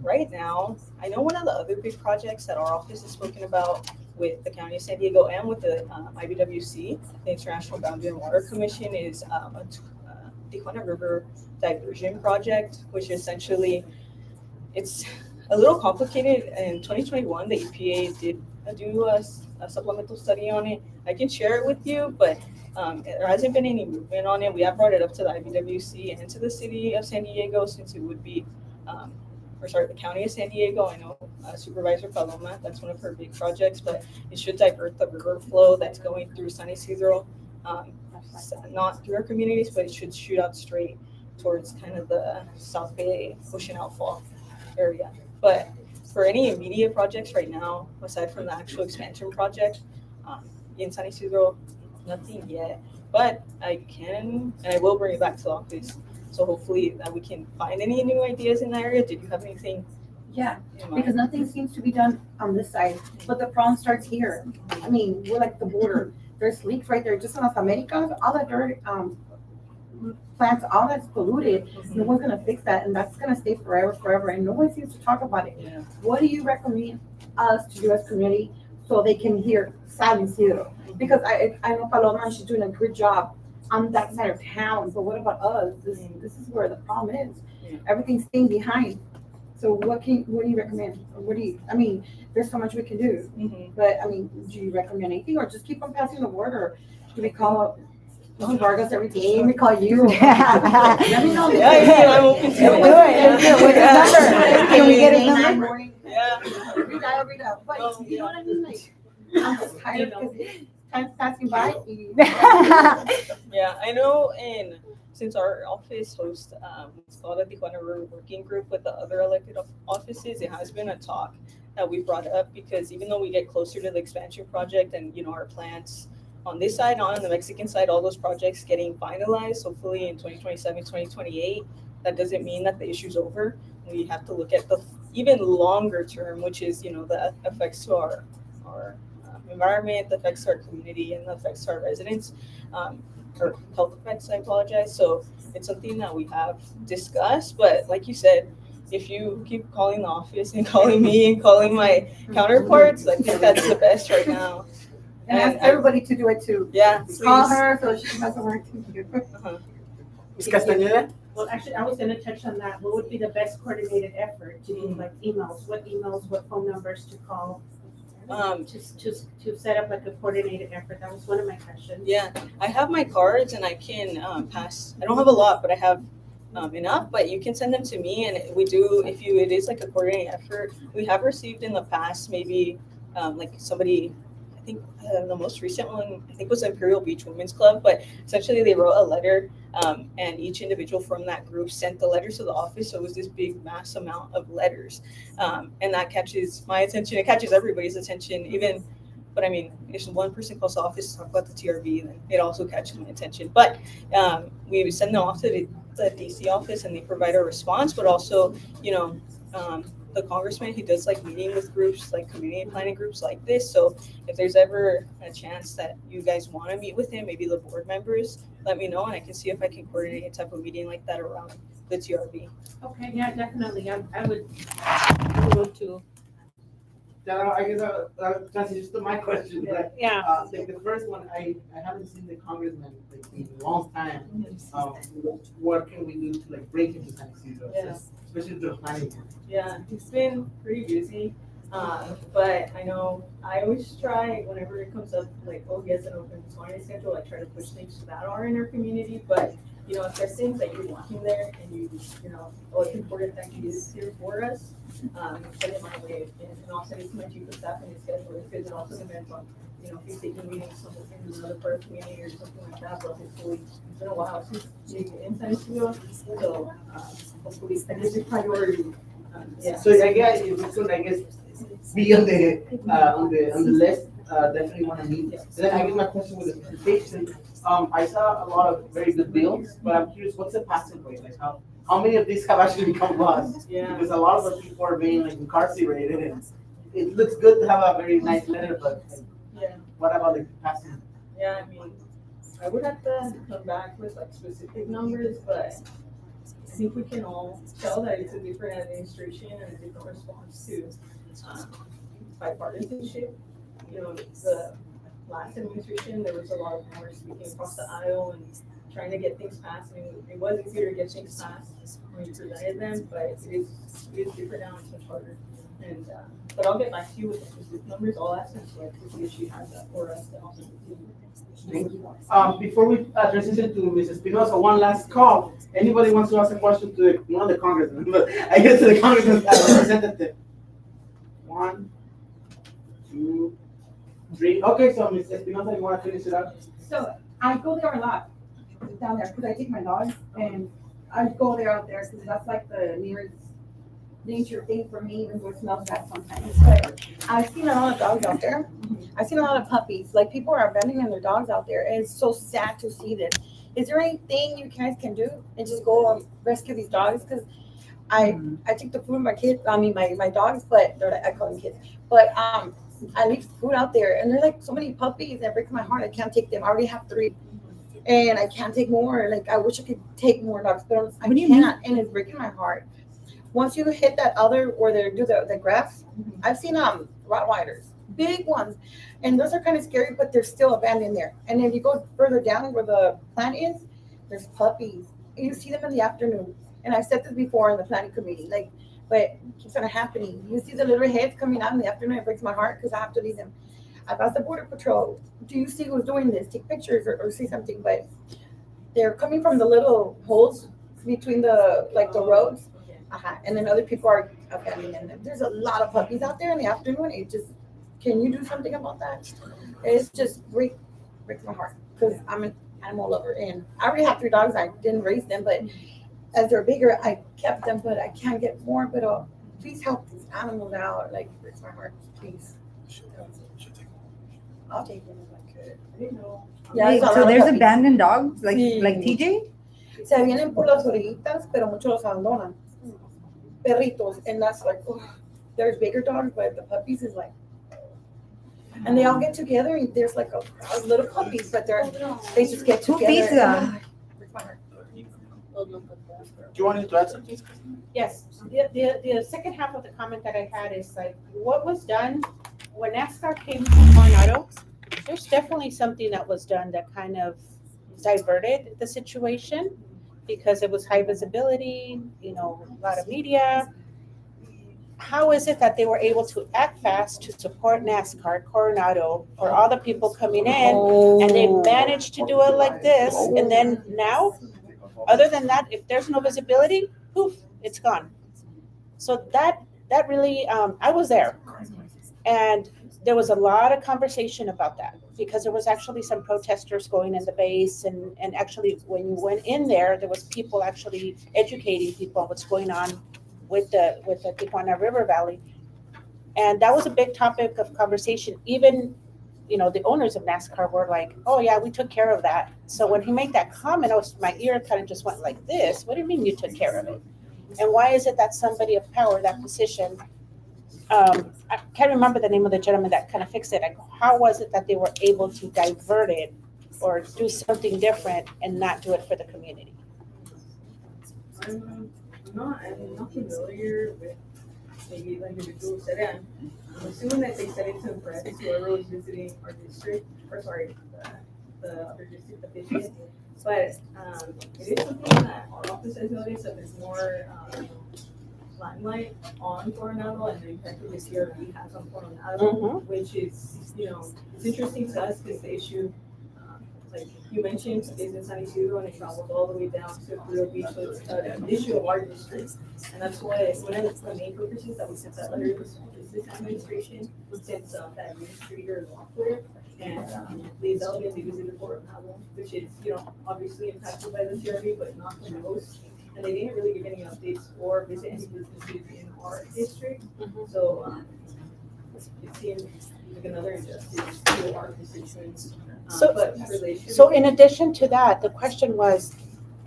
Right now, I know one of the other big projects that our office has spoken about with the County of San Diego and with the IBWC, the International Boundary and Water Commission, is a Tijuana River diversion project, which essentially, it's a little complicated. In 2021, the EPA did do a supplemental study on it. I can share it with you, but there hasn't been any movement on it. We have brought it up to the IBWC and to the city of San Diego, since it would be, the county of San Diego. I know Supervisor Paloma, that's one of her big projects, but it should divert the river flow that's going through San Ysidro, not through our communities, but it should shoot out straight towards kind of the South Bay Ocean Outfall area. But for any immediate projects right now, aside from the actual expansion project in San Ysidro, nothing yet. But I can and I will bring it back to the office. So hopefully that we can find any new ideas in that area. Did you have anything? Yeah, because nothing seems to be done on this side, but the problem starts here. I mean, we're like the border. There's leaks right there, just in Las Americas, all that dirt, plants, all that's polluted. No one's gonna fix that, and that's gonna stay forever, and no one seems to talk about it. Yeah. What do you recommend us to do as community so they can hear San Ysidro? Because I know Paloma, she's doing a good job on that side of town, but what about us? This is where the problem is. Yeah. Everything's staying behind. So what do you recommend? I mean, there's so much we can do, but I mean, do you recommend anything, or just keep on passing the word, or do we call Mr. Vargas every day and we call you? Let me know. I'm open to it. Let's do it. What's the number? Can we get a number? Yeah. Every day. But you know what I mean? Like, I'm just tired because time's passing by. Yeah, I know. And since our office hosts it's called a Tijuana River Working Group with the other elected offices, it has been a talk that we brought up, because even though we get closer to the expansion project and our plans on this side, on the Mexican side, all those projects getting finalized, hopefully in 2027, 2028, that doesn't mean that the issue's over. We have to look at the even longer term, which is, the effects to our environment, the effects to our community, and the effects to our residents, or health effects, I apologize. So it's something that we have discussed, but like you said, if you keep calling the office and calling me and calling my counterparts, I think that's the best right now. And ask everybody to do it too. Yeah, Call please. her so she has a work to do. Ms. Castañeda? Well, actually, I was gonna touch on that. What would be the best coordinated effort to do like emails, what phone numbers to call? To set up like a coordinated effort. That was one of my questions. Yeah, I have my cards and I can pass. I don't have a lot, but I have enough. But you can send them to me, and we do. If you, it is like a coordinated effort. We have received in the past maybe like somebody. I think the most recent one I think was Imperial Beach Women's Club, but essentially they wrote a letter, and each individual from that group sent the letter to the office. So it was this big mass amount of letters, and that catches my attention. It catches everybody's attention, even. But I mean, if one person calls the office to talk about the TRB, then it also catches my attention. But we would send them off to the DC office, and they provide a response. But also, the congressman, he does like meeting with groups, like community planning groups like this. So if there's ever a chance that you guys want to meet with him, maybe the board members, let me know, and I can see if I can coordinate a type of meeting like that around the TRB. Okay, yeah, definitely. I would go to. I guess I'll transition to my question. But, Yeah. like the first one, I haven't seen the congressman like in a long time. What can we do to like break into San Ysidro, Yeah. especially the planning? Yeah, it's been pretty busy, but I know I always try whenever it comes up, like, oh, yes, an open planning schedule, I try to push things that are in our community, but, if there's things that you're walking there and oh, it's important that he is here for us, send it my way, and I'll send it to my chief of staff and his schedule, because it also depends on, if he's taking meetings in another part of the community or something like that, but hopefully, it's been a while since he's in San Ysidro, so, hopefully, that is a priority. Yeah. So I guess if we could, be on the list, definitely want to meet. Then I guess my question with the presentation, I saw a lot of very good bills, but I'm curious, what's the passive rate? Like how many of these have actually become laws? Yeah. Because a lot of the people are being like incarcerated, and it looks good to have a very nice letter, but Yeah. what about the passive? Yeah, I mean, I would have to come back with like specific numbers, but I think we can all tell that it's a different administration and a different response to bipartisanship. The last administration, there was a lot of more speaking across the aisle and trying to get things passed. I mean, it was easier to get things passed when you presented them, but it is different now. It's much harder. And but I'll get back to you with the specific numbers. I'll ask them to see if she has that for us. And also Before we transition to Mrs. Espinosa, one last call. Anybody wants to ask a question to not the congressman, but I guess to the congressman's representative. 1, 2, 3. Okay, so Ms. Espinosa, you want to finish it up? So I go there a lot down there because I take my dogs and I go there out there because that's like the nearest nature thing for me, even though it smells bad sometimes. But I've seen a lot of dogs out there. I've seen a lot of puppies. Like people are abandoning their dogs out there, and it's so sad to see this. Is there anything you guys can do and just go rescue these dogs? Because I take the food of my kids. I mean my dogs, but I call them kids. But I leave food out there, and there's like so many puppies that breaks my heart. I can't take them. I already have 3, and I can't take more. Like I wish I could take more dogs, but I can't, and it's breaking my heart. Once you hit that other where they do the graphs, I've seen Rottweilers, big ones, and those are kind of scary, but they're still abandoned there. And if you go further down where the plant is, there's puppies. You see them in the afternoon, and I've said this before in the planning committee, but it keeps on happening. You see the little heads coming out in the afternoon. It breaks my heart because I have to leave them. I've asked the border patrol, do you see who's doing this? Take pictures or see something, but they're coming from the little holes between the roads. And then other people are abandoning them. There's a lot of puppies out there in the afternoon. Can you do something about that? It's just breaks my heart because I'm an animal lover, and I already have 3 dogs. I didn't raise them, but as they're bigger, I kept them, but I can't get more. But please help these animals out. Like, it breaks my heart, please. I'll take them if I could. I didn't know. Wait, so there's abandoned dogs like TJ? Se vienen por las orejitas, pero muchos los abandonan. Perritos, and that's like, there's bigger dogs, but the puppies is like, and they all get together, and there's like a little puppies, but they just get together. Who feeds them? Do you want to add something? Yes, the second half of the comment that I had is like, what was done when NASCAR came to Coronado? There's definitely something that was done that kind of diverted the situation. because it was high visibility, a lot of media. How is it that they were able to act fast to support NASCAR Coronado for all the people coming in, and they managed to do it like this, and then now, other than that, if there's no visibility, poof, it's gone. So that really, I was there, and there was a lot of conversation about that because there was actually some protesters going in the base, and actually when you went in there, there was people actually educating people on what's going on with the Tijuana River Valley, and that was a big topic of conversation. Even the owners of NASCAR were like, "Oh yeah, we took care of that." So when he made that comment, my ear kind of just went like this. What do you mean you took care of it? And why is it that somebody of power, that position, I can't remember the name of the gentleman that kind of fixed it. How was it that they were able to divert it or do something different and not do it for the community? I'm not familiar with maybe the individual said it. I'm assuming that they said it to impress whoever was visiting our district, or sorry, the other district officials. But it is something that our office has noticed that there's more limelight on Coronado and the impact of the CRV has on Coronado, which is, it's interesting to us because the issue, like you mentioned, is in San Ysidro and it travels all the way down to Rio Beach. So it's an issue of our district. And that's why one of the main purposes that we sent that letter was this administration, since that administrator Locklear and Liz Elgin, they visited Coronado, which is, obviously impacted by the CRV, but not the most. And they didn't really give any updates or visit any businesses in our district. So it seems like another injustice to our constituents. So in addition to that, the question was,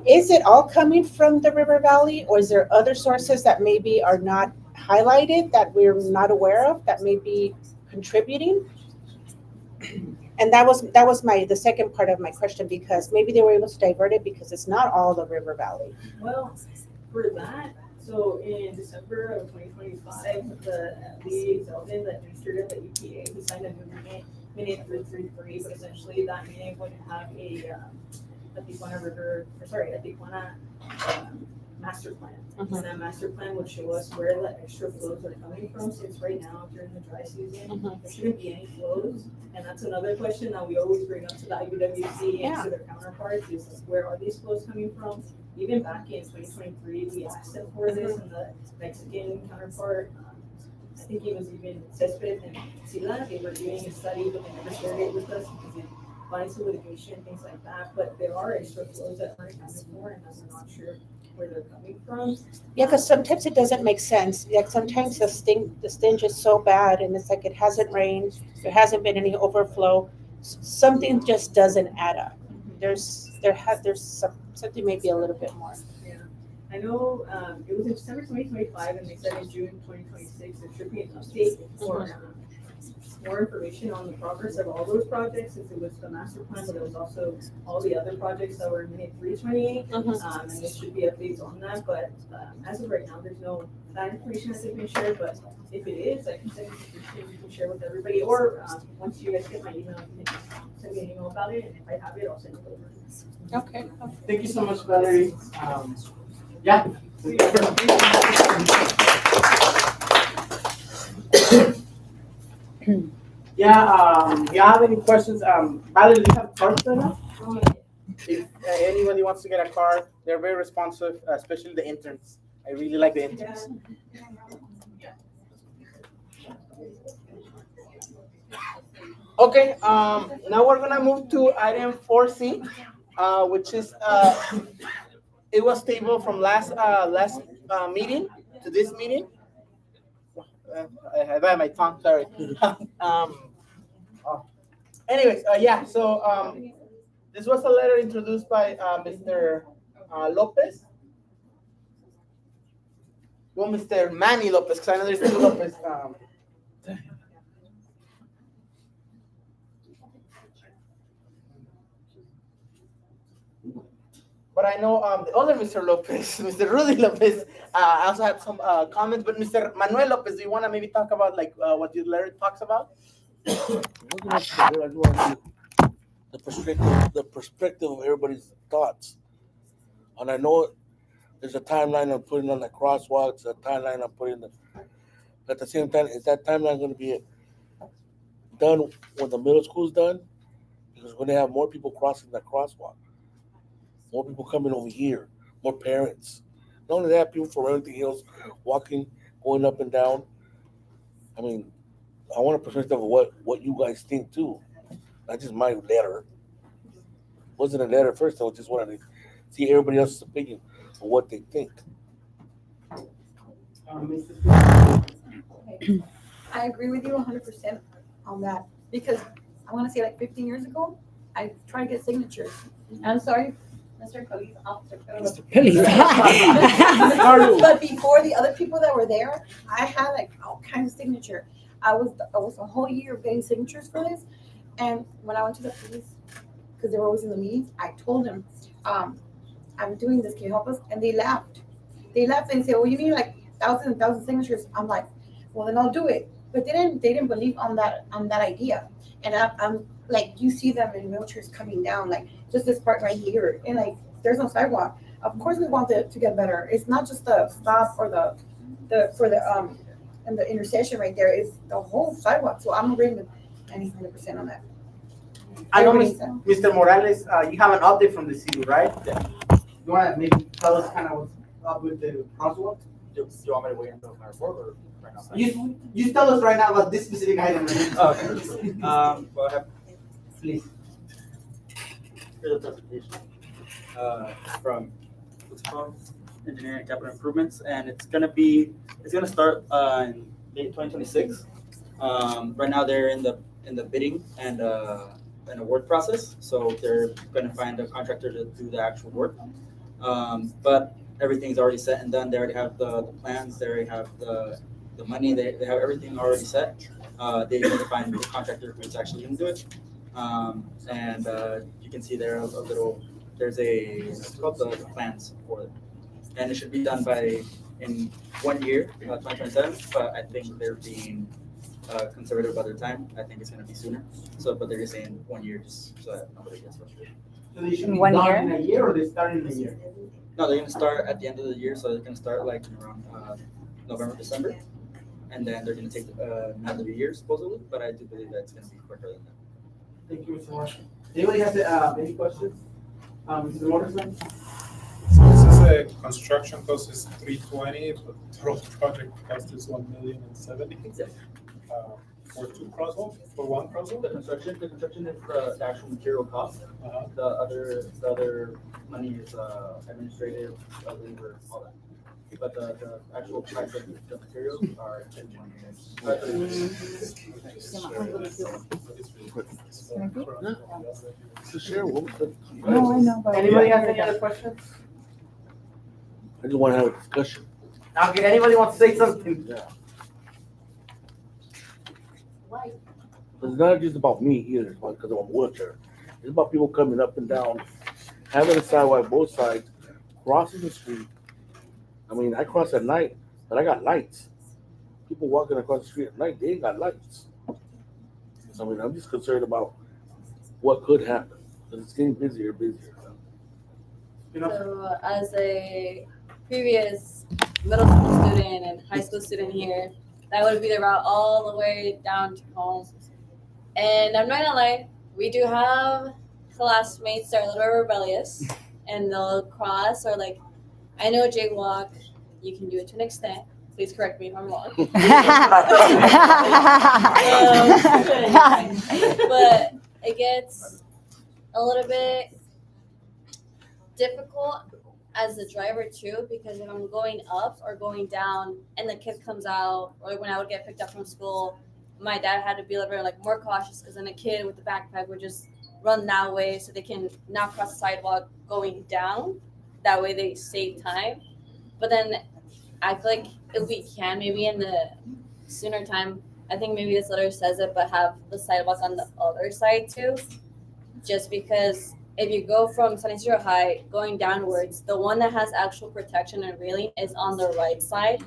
is it all coming from the River Valley, or is there other sources that maybe are not highlighted that we're not aware of that may be contributing? And that was the second part of my question, because maybe they were able to divert it because it's not all the River Valley. Well, for that, so in December of 2025, the Lee Zeldin, the administrator of the EPA, he signed a new minute 333, but essentially that minute would have a Tijuana master plan. And that master plan would show us where the extra flows are coming from, since right now during the dry season, there shouldn't be any flows. And that's another question that we always bring up to the IBWC and to their counterparts is, where are these flows coming from? Even back in 2023, we asked them for this, and the Mexican counterpart, I think it was even Cespedes and Sila, they were doing a study, but they never shared it with us because it binds to litigation, things like that. But there are extra flows that aren't accounted for, and we're not sure where they're coming from. Yeah, because sometimes it doesn't make sense. Like sometimes the stench is so bad, and it's like it hasn't rained, there hasn't been any overflow. Something just doesn't add up. There's something maybe a little bit more. Yeah, I know it was in December 2025, and they said in June 2026 there should be an update for more information on the progress of all those projects, since it was the master plan, but it was also all the other projects that were in minute 328, and there should be updates on that. But as of right now, that information hasn't been shared. But if it is, I can send you can share with everybody, or once you guys get my email, you can send me an email about it, and if I have it, I'll send it over. Okay. Thank you so much, Valerie. Yeah. Yeah, you have any questions? Valerie, do you have cards right now? If anybody wants to get a card, they're very responsive, especially the interns. I really like the interns. Okay, now we're gonna move to item 4C, which is it was tabled from last meeting to this meeting. I have my tongue, sorry. Anyways, yeah, so this was a letter introduced by Mr. Lopez. Well, Mr. Manny Lopez, because I know there's two Lopez. But I know the other Mr. Lopez, Mr. Rudy Lopez, also had some comments. But Mr. Manuel Lopez, do you want to maybe talk about what your letter talks about? The perspective of everybody's thoughts. And I know there's a timeline on putting on the crosswalks, a timeline on putting the, at the same time, is that timeline gonna be done when the middle school's done? Because we're gonna have more people crossing that crosswalk. More people coming over here, more parents. Not only that, people from everything else walking, going up and down. I mean, I want a perspective of what you guys think too. Not just my letter. Wasn't a letter first, I just wanted to see everybody else's opinion of what they think. I agree with you 100% on that, because I want to say like 15 years ago, I tried to get signatures. I'm sorry, Mr. Police Officer. But before the other people that were there, I had like all kinds of signature. I was a whole year getting signatures for this, and when I went to the police, because they were always in the meetings, I told them, I'm doing this, can you help us? And they laughed. They laughed and said, well, you need like thousands and thousands of signatures. I'm like, well, then I'll do it. But they didn't believe on that idea. And I'm like, you see them in wheelchairs coming down, like just this part right here, and like there's no sidewalk. Of course, we want it to get better. It's not just the stop or the and the intersection right there. It's the whole sidewalk. So I'm agreeing with 100% on that. I know, Everybody said. Mr. Morales, you have an update from the city, right? You want to maybe tell us kind of what's up with the crosswalk? Do you want me to wait until my report or right now? You tell us right now about this specific item. Okay. Well, I have, Please. here's the presentation from what's it called, Engineering and Capital Improvements, and it's gonna start in late 2026. Right now they're in the bidding and an award process, so they're gonna find a contractor to do the actual work. But everything's already set and done. They already have the plans. They already have the money. They have everything already set. They need to find the contractor who's actually gonna do it. And you can see there a little. There's it's called the plans for it, and it should be done in 1 year, 2027. But I think they're being conservative about their time. I think it's gonna be sooner. So, but they're just saying 1 year, just so that nobody gets frustrated. So they should be 1 done year? in a year, or they start in a year? No, they're gonna start at the end of the year, so they're gonna start like around November, December, and then they're gonna take another year supposedly. But I do believe that it's gonna be quicker than that. Thank you, Mr. Morales. Anybody has any questions? Mr. Morrison? So this is a construction cost is 320, but total project cost is 1,070,000. For two crosswalks, for one crosswalk? The construction is the actual material cost. The other money is administrative, labor, all that. But the actual price of the materials are No, I know, but. Anybody have any other questions? I just want to have a discussion. Okay, anybody want to say something? Yeah. It's not just about me either, it's because I'm a wheelchair. It's about people coming up and down, having a sidewalk both sides, crossing the street. I mean, I cross at night, but I got lights. People walking across the street at night, they ain't got lights. So, I mean, I'm just concerned about what could happen, because it's getting busier and busier. So as a previous middle school student and high school student here, that would be the route all the way down to home. And I'm not gonna lie, we do have classmates that are a little rebellious and they'll cross or like, I know jaywalk, you can do it to an extent. Please correct me if I'm wrong. But it gets a little bit difficult as the driver too, because if I'm going up or going down and the kid comes out, or when I would get picked up from school, my dad had to be a little bit like more cautious because then a kid with the backpack would just run that way so they can not cross the sidewalk going down. That way they save time. But then I feel like if we can, maybe in the sooner time, I think maybe this letter says it, but have the sidewalk on the other side too. Just because if you go from San Ysidro High going downwards, the one that has actual protection and railing is on the right side.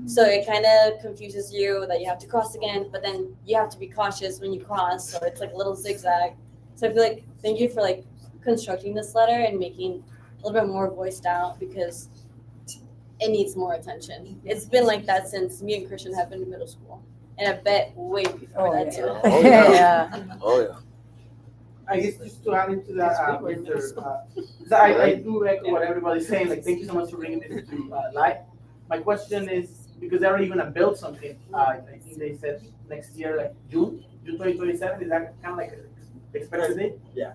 So it kind of confuses you that you have to cross again, but then you have to be cautious when you cross. So it's like a little zigzag. So I feel like thank you for like constructing this letter and making little bit more voiced out because it needs more attention. It's been like that since me and Christian have been in middle school. And I bet way before that too. Oh, yeah. Oh, yeah. I guess just to add into that, I do echo what everybody's saying. Like, thank you so much for bringing this to light. My question is, because they're already gonna build something. I think they said next year, like June 2027. Is that kind of like the expected date? Yeah.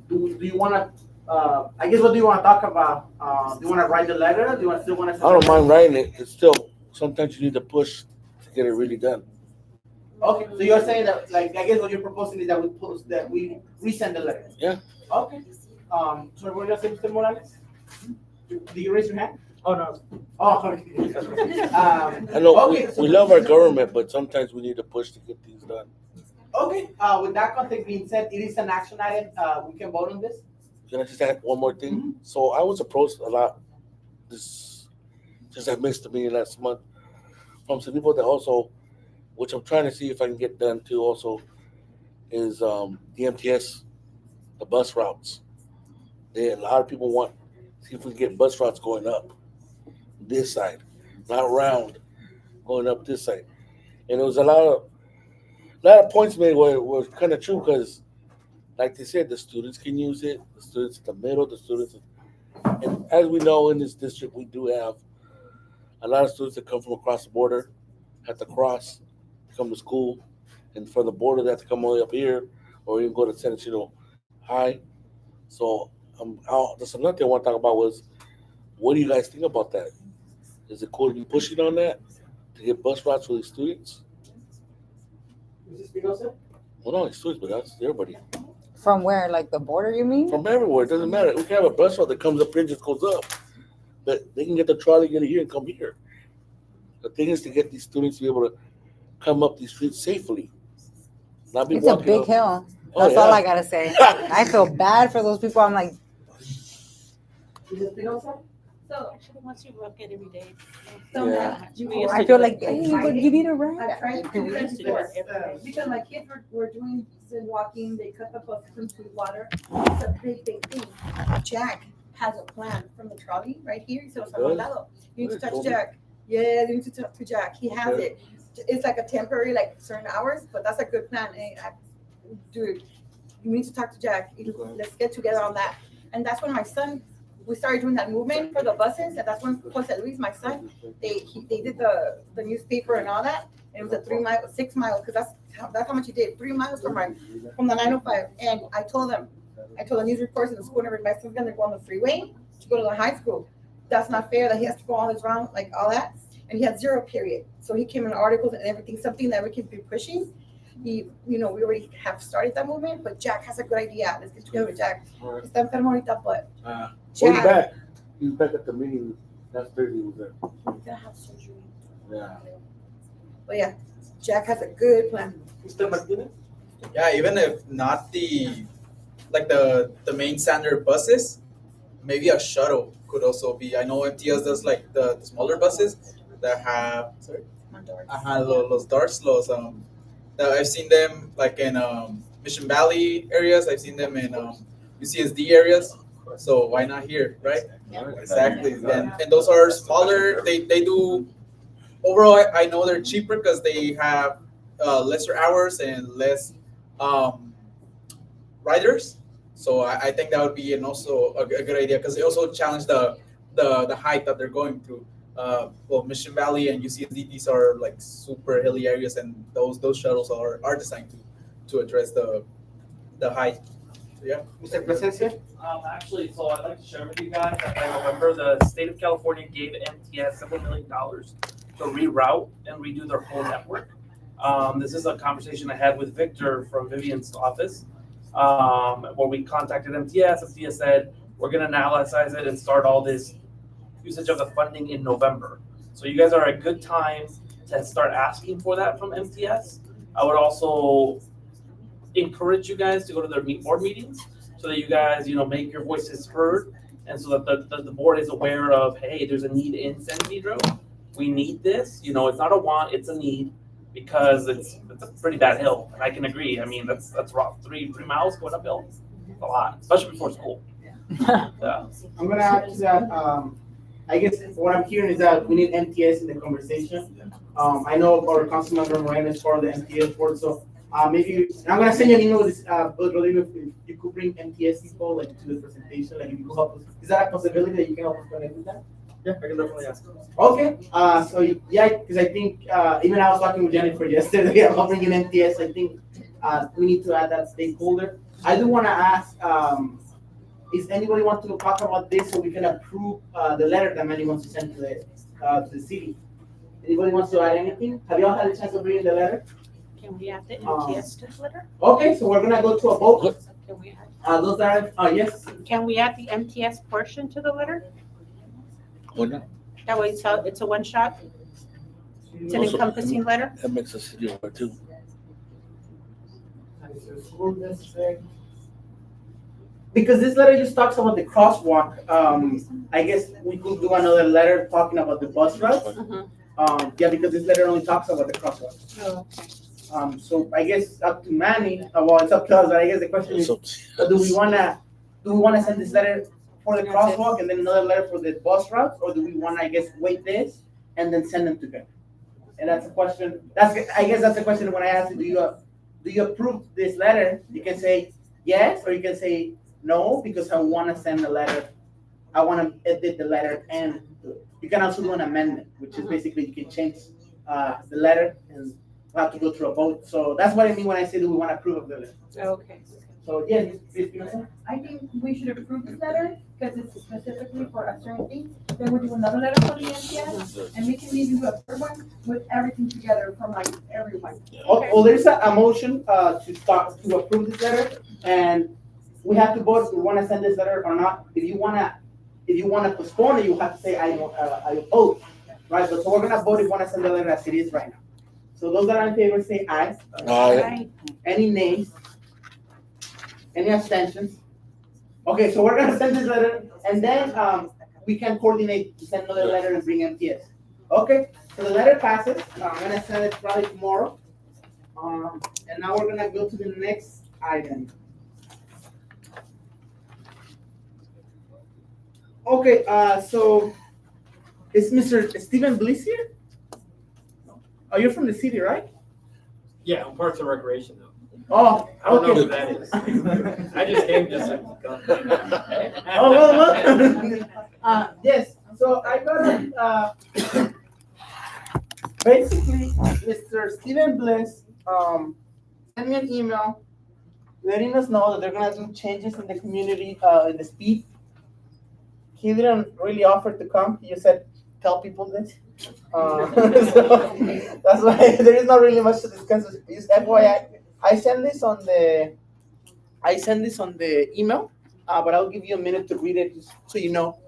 Do you wanna? I guess what do you wanna talk about? Do you wanna write the letter? Do you still wanna? I don't mind writing it. It's still sometimes you need to push to get it really done. Okay, so you're saying that, like, I guess what you're proposing is that we resend the letter. Yeah. Okay. So what you say, Mr. Morales? Do you raise your hand? Oh, no. Oh, okay. I know okay, we love our government, but sometimes we need to push to get things done. Okay. With that context being said, it is an action item. We can vote on this. Can I just add one more thing? So I was approached a lot this since I missed the meeting last month from some people that also, which I'm trying to see if I can get done too also, is the MTS, the bus routes. A lot of people want to see if we can get bus routes going up this side, not round, going up this side. And there was a lot of points made where it was kind of true because, like they said, the students can use it, the students in the middle, the students. And as we know in this district, we do have a lot of students that come from across the border, have to cross to come to school. And from the border, they have to come all the way up here or even go to San Ysidro High. So that's another thing I want to talk about was, what do you guys think about that? Is it cool to be pushing on that to get bus routes for these students? Mrs. Espinosa? Well, not only students, but that's everybody. From where? Like the border, you mean? From everywhere. It doesn't matter. We can have a bus route that comes up here and just goes up. But they can get the trolley, get it here, and come here. The thing is to get these students to be able to come up these streets safely. Not be It's a walking big up. hill. Oh, That's yeah. all I gotta say. I feel bad for those people. I'm like, Mrs. Espinosa? So actually, once you work it every day. Yeah. I feel like, hey, but you need a I ride. tried to do that used to do it before, every day. because my kids were doing some walking, they cut the buses from Sweetwater. It's a big thing. Jack has a plan from the trolley right here, so it's Really? lado. You need to Really? touch Jack. Yeah, you need to talk to Jack. He has Okay. it. It's like a temporary, like certain hours, but that's a good plan. Dude, you need to talk to Jack. Let's get together on that. And that's when my son, we started doing that movement for the buses, and that's when Jose Luis, my son, they did the newspaper and all that. And it was a 6 miles, because that's how much he did, 3 miles from the 905. And I told the news reporters in the school, and my son's gonna go on the freeway to go to the high school. That's not fair that he has to go all this round, like all that. And he had 0 period. So he came in articles and everything, something that we can be pushing. We already have started that movement, but Jack has a good idea. Let's get together with Jack. Right. Está enfermo ahorita, but Well, he's Jack. back. He's back at the meeting. Last Thursday he was there. He's gonna have surgery. Yeah. But yeah, Jack has a good plan. Mr. Martinez? Yeah, even if not the main standard buses, maybe a shuttle could also be. I know MTS does like the smaller buses that have los darts, that I've seen them like in Mission Valley areas. I've seen them in UCSD areas. So why not here, right? Exactly. And those are smaller. They do overall. I know they're cheaper because they have lesser hours and less riders. So I think that would be also a good idea because they also challenge the height that they're going through. Well, Mission Valley and UCSD, these are like super hilly areas, and those shuttles are designed to address the height. So, yeah. Mr. Presencia? Actually, so I'd like to share with you guys that by November, the state of California gave MTS several $1 million to reroute and redo their whole network. This is a conversation I had with Victor from Vivian's office, where we contacted MTS. MTS said, we're going to analyze it and start all this usage of the funding in November. So you guys are a good time to start asking for that from MTS. I would also encourage you guys to go to their board meetings so that you guys, make your voices heard, and so that the board is aware of, hey, there's a need in San Ysidro. We need this. It's not a want, it's a need, because it's a pretty bad hill. And I can agree. I mean, that's rough. 3 miles going uphill. It's a lot, especially before school. I'm gonna add to that, I guess what I'm hearing is that we need MTS in the conversation. I know our Councilmember Moreno is part of the MTS board, so, maybe, and I'm gonna send you an email with this, Rodrigo, if you could bring MTS people, like, to the presentation, like, if you could help us. Is that a possibility that you can help us connect with that? Yeah, I can definitely ask. Okay, yeah, because I think, even I was talking with Jennifer yesterday about bringing MTS, I think, we need to add that stakeholder. I do wanna ask, is anybody want to talk about this so we can approve, the letter that Manny wants to send to the city? Anybody wants to add anything? Have y'all had a chance to read the letter? Can we add the MTS to the letter? Okay, so we're gonna go to a vote. Can we add, Those are, yes, can we add the MTS portion to the letter? Why not? That way it's a one shot? It's an Also, encompassing letter? That makes the city aware too. because this letter just talks about the crosswalk, I guess we could do another letter talking about the bus routes. Yeah, because this letter only talks about the crosswalk. Oh, So I guess up to Manny, well, it's up to us, but I guess the question is, do we wanna send this letter for the crosswalk and then another letter for the bus routes, or do we wanna, I guess, wait this and then send them together? And that's a question, I guess that's the question when I ask you, do you approve this letter? You can say yes, or you can say no, because I wanna send a letter, I wanna edit the letter, and you can also do an amendment, which is basically you can change the letter and we'll have to go through a vote. So that's what I mean when I say do we want to approve of the letter. okay. So yes, Ms. I think we should approve this letter because it's specifically for a certain thing. Then we'll do another letter for the MTS and we can maybe do a third one with everything together from like everyone. Oh, well, there's a motion to approve this letter, and we have to vote if we want to send this letter or not. If you wanna postpone it, you have to say I oppose, right? But so we're gonna vote if we want to send the letter as it is right now. So those that are in favor say aye. Aye. Any nays? Any abstentions? Okay, so we're gonna send this letter, and then we can coordinate to send another letter and bring MTS. Okay, so the letter passes. I'm gonna send it probably tomorrow. And now we're gonna go to the next item. Okay, so is Mr. Stephen Bliss here? Oh, you're from the city, right? Yeah, I'm Parks and Recreation though. Oh, I don't know okay. who that is. I just came just to Oh, well, yes, so I got basically, Mr. Stephen Bliss, sent me an email letting us know that they're gonna do changes in the community, in the speed. He didn't really offer to come, he just said, tell people this. So that's why there is not really much to discuss. It's FYI. I send this on the email, but I'll give you a minute to read it just so you know.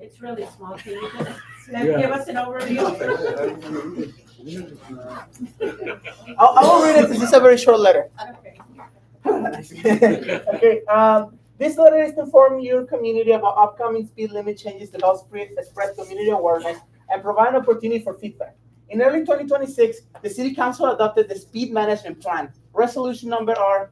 It's really small. Can you just give us an overview? I will read it because it's a very short letter. Okay. Okay. This letter is to inform your community about upcoming speed limit changes to help spread community awareness and provide an opportunity for feedback. In early 2026, the City Council adopted the Speed Management Plan, resolution number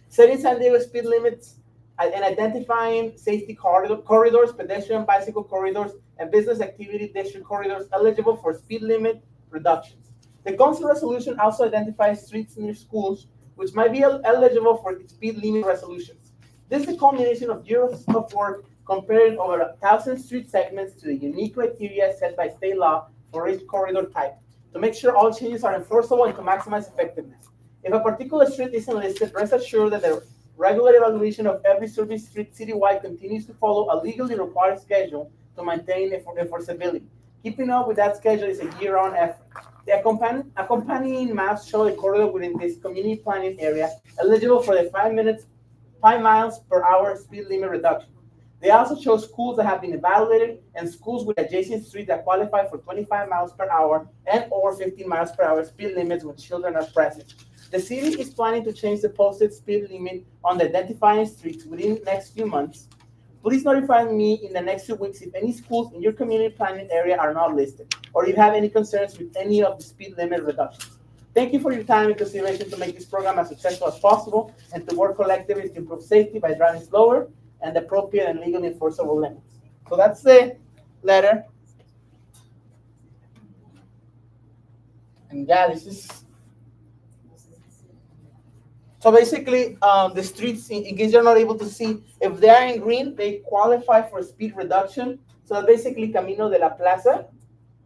setting San Diego speed limits and identifying safety corridors, pedestrian bicycle corridors, and business activity district corridors eligible for speed limit reductions. The council resolution also identifies streets near schools which might be eligible for speed limit resolutions. This is the culmination of years of work comparing over 1,000 street segments to the unique criteria set by state law for each corridor type to make sure all changes are enforceable and to maximize effectiveness. If a particular street isn't listed, rest assured that the regular evaluation of every service street citywide continues to follow a legally required schedule to maintain enforceability. Keeping up with that schedule is a year-round effort. The accompanying maps show a corridor within this community planning area eligible for the 5 miles per hour speed limit reduction. They also show schools that have been evaluated and schools with adjacent streets that qualify for 25 miles per hour and or 15 miles per hour speed limits when children are present. The city is planning to change the posted speed limit on the identifying streets within the next few months. Please notify me in the next 2 weeks if any schools in your community planning area are not listed, or if you have any concerns with any of the speed limit reductions. Thank you for your time and consideration to make this program as successful as possible and to work collectively to improve safety by driving slower and appropriate and legally enforceable limits. So that's the letter. And yeah, this is. So basically, the streets, in case you're not able to see, if they are in green, they qualify for speed reduction. So that's basically Camino de la Plaza,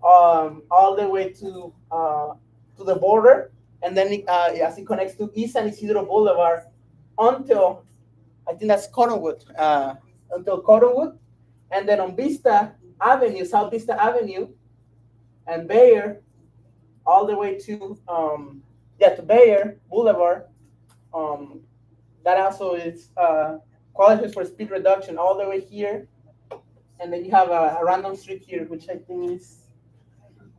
all the way to the border, and then as it connects to East San Ysidro Boulevard until, I think that's Cottonwood, until Cottonwood, and then on Vista Avenue, South Vista Avenue, and Bayer, all the way to to Bayer Boulevard. That also is qualifies for speed reduction all the way here, and then you have a random street here, which I think is,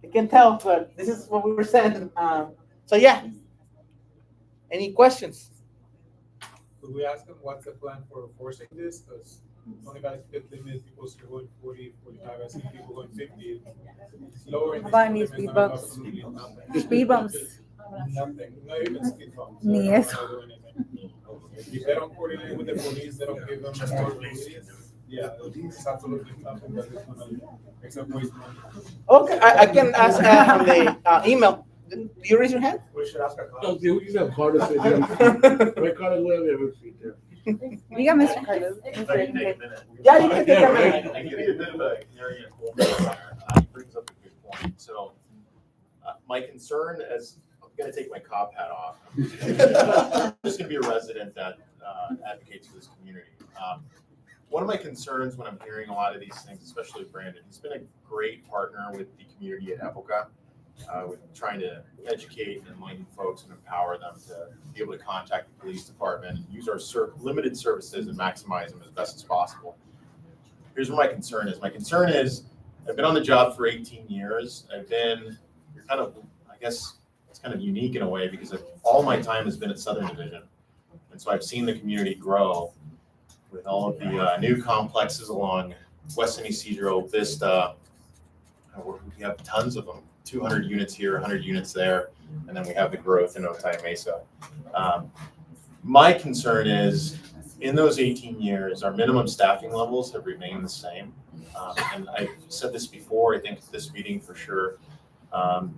I can't tell, but this is what we were saying. So yeah, any questions? Could we ask them what's the plan for enforcing this? Because only by speed limit, people still going 40, 45. I see people going 50. Lowering the About any speed speed limit, bumps? absolutely nothing. Speed bumps. Nothing, not even speed bumps. Ni They're not eso. gonna do anything. If they don't coordinate with the police, they don't give them more police. Yeah, it's absolutely nothing that is gonna, except waste money. Okay, I can ask from the email. Do you raise your hand? We should ask our No, clients. you got Carlos. Right, Carlos, whatever. Diga, Mr. Carlos. Yeah, you can take a Yeah, minute. I give you a bit of a canary in a coal mine there. He brings up a good point. So, my concern as, I'm gonna take my cop hat off. I'm just gonna be a resident that advocates for this community. One of my concerns when I'm hearing a lot of these things, especially Brandon, he's been a great partner with the community at Epoca, with trying to educate and enlighten folks and empower them to be able to contact the police department and use our limited services and maximize them as best as possible. Here's what my concern is. My concern is I've been on the job for 18 years. You're kind of, I guess it's kind of unique in a way because all my time has been at Southern Division. And so I've seen the community grow with all of the new complexes along West San Ysidro, Vista. We have tons of them, 200 units here, 100 units there, and then we have the growth in Otay Mesa. My concern is, in those 18 years, our minimum staffing levels have remained the same. And I've said this before, I think at this meeting for sure.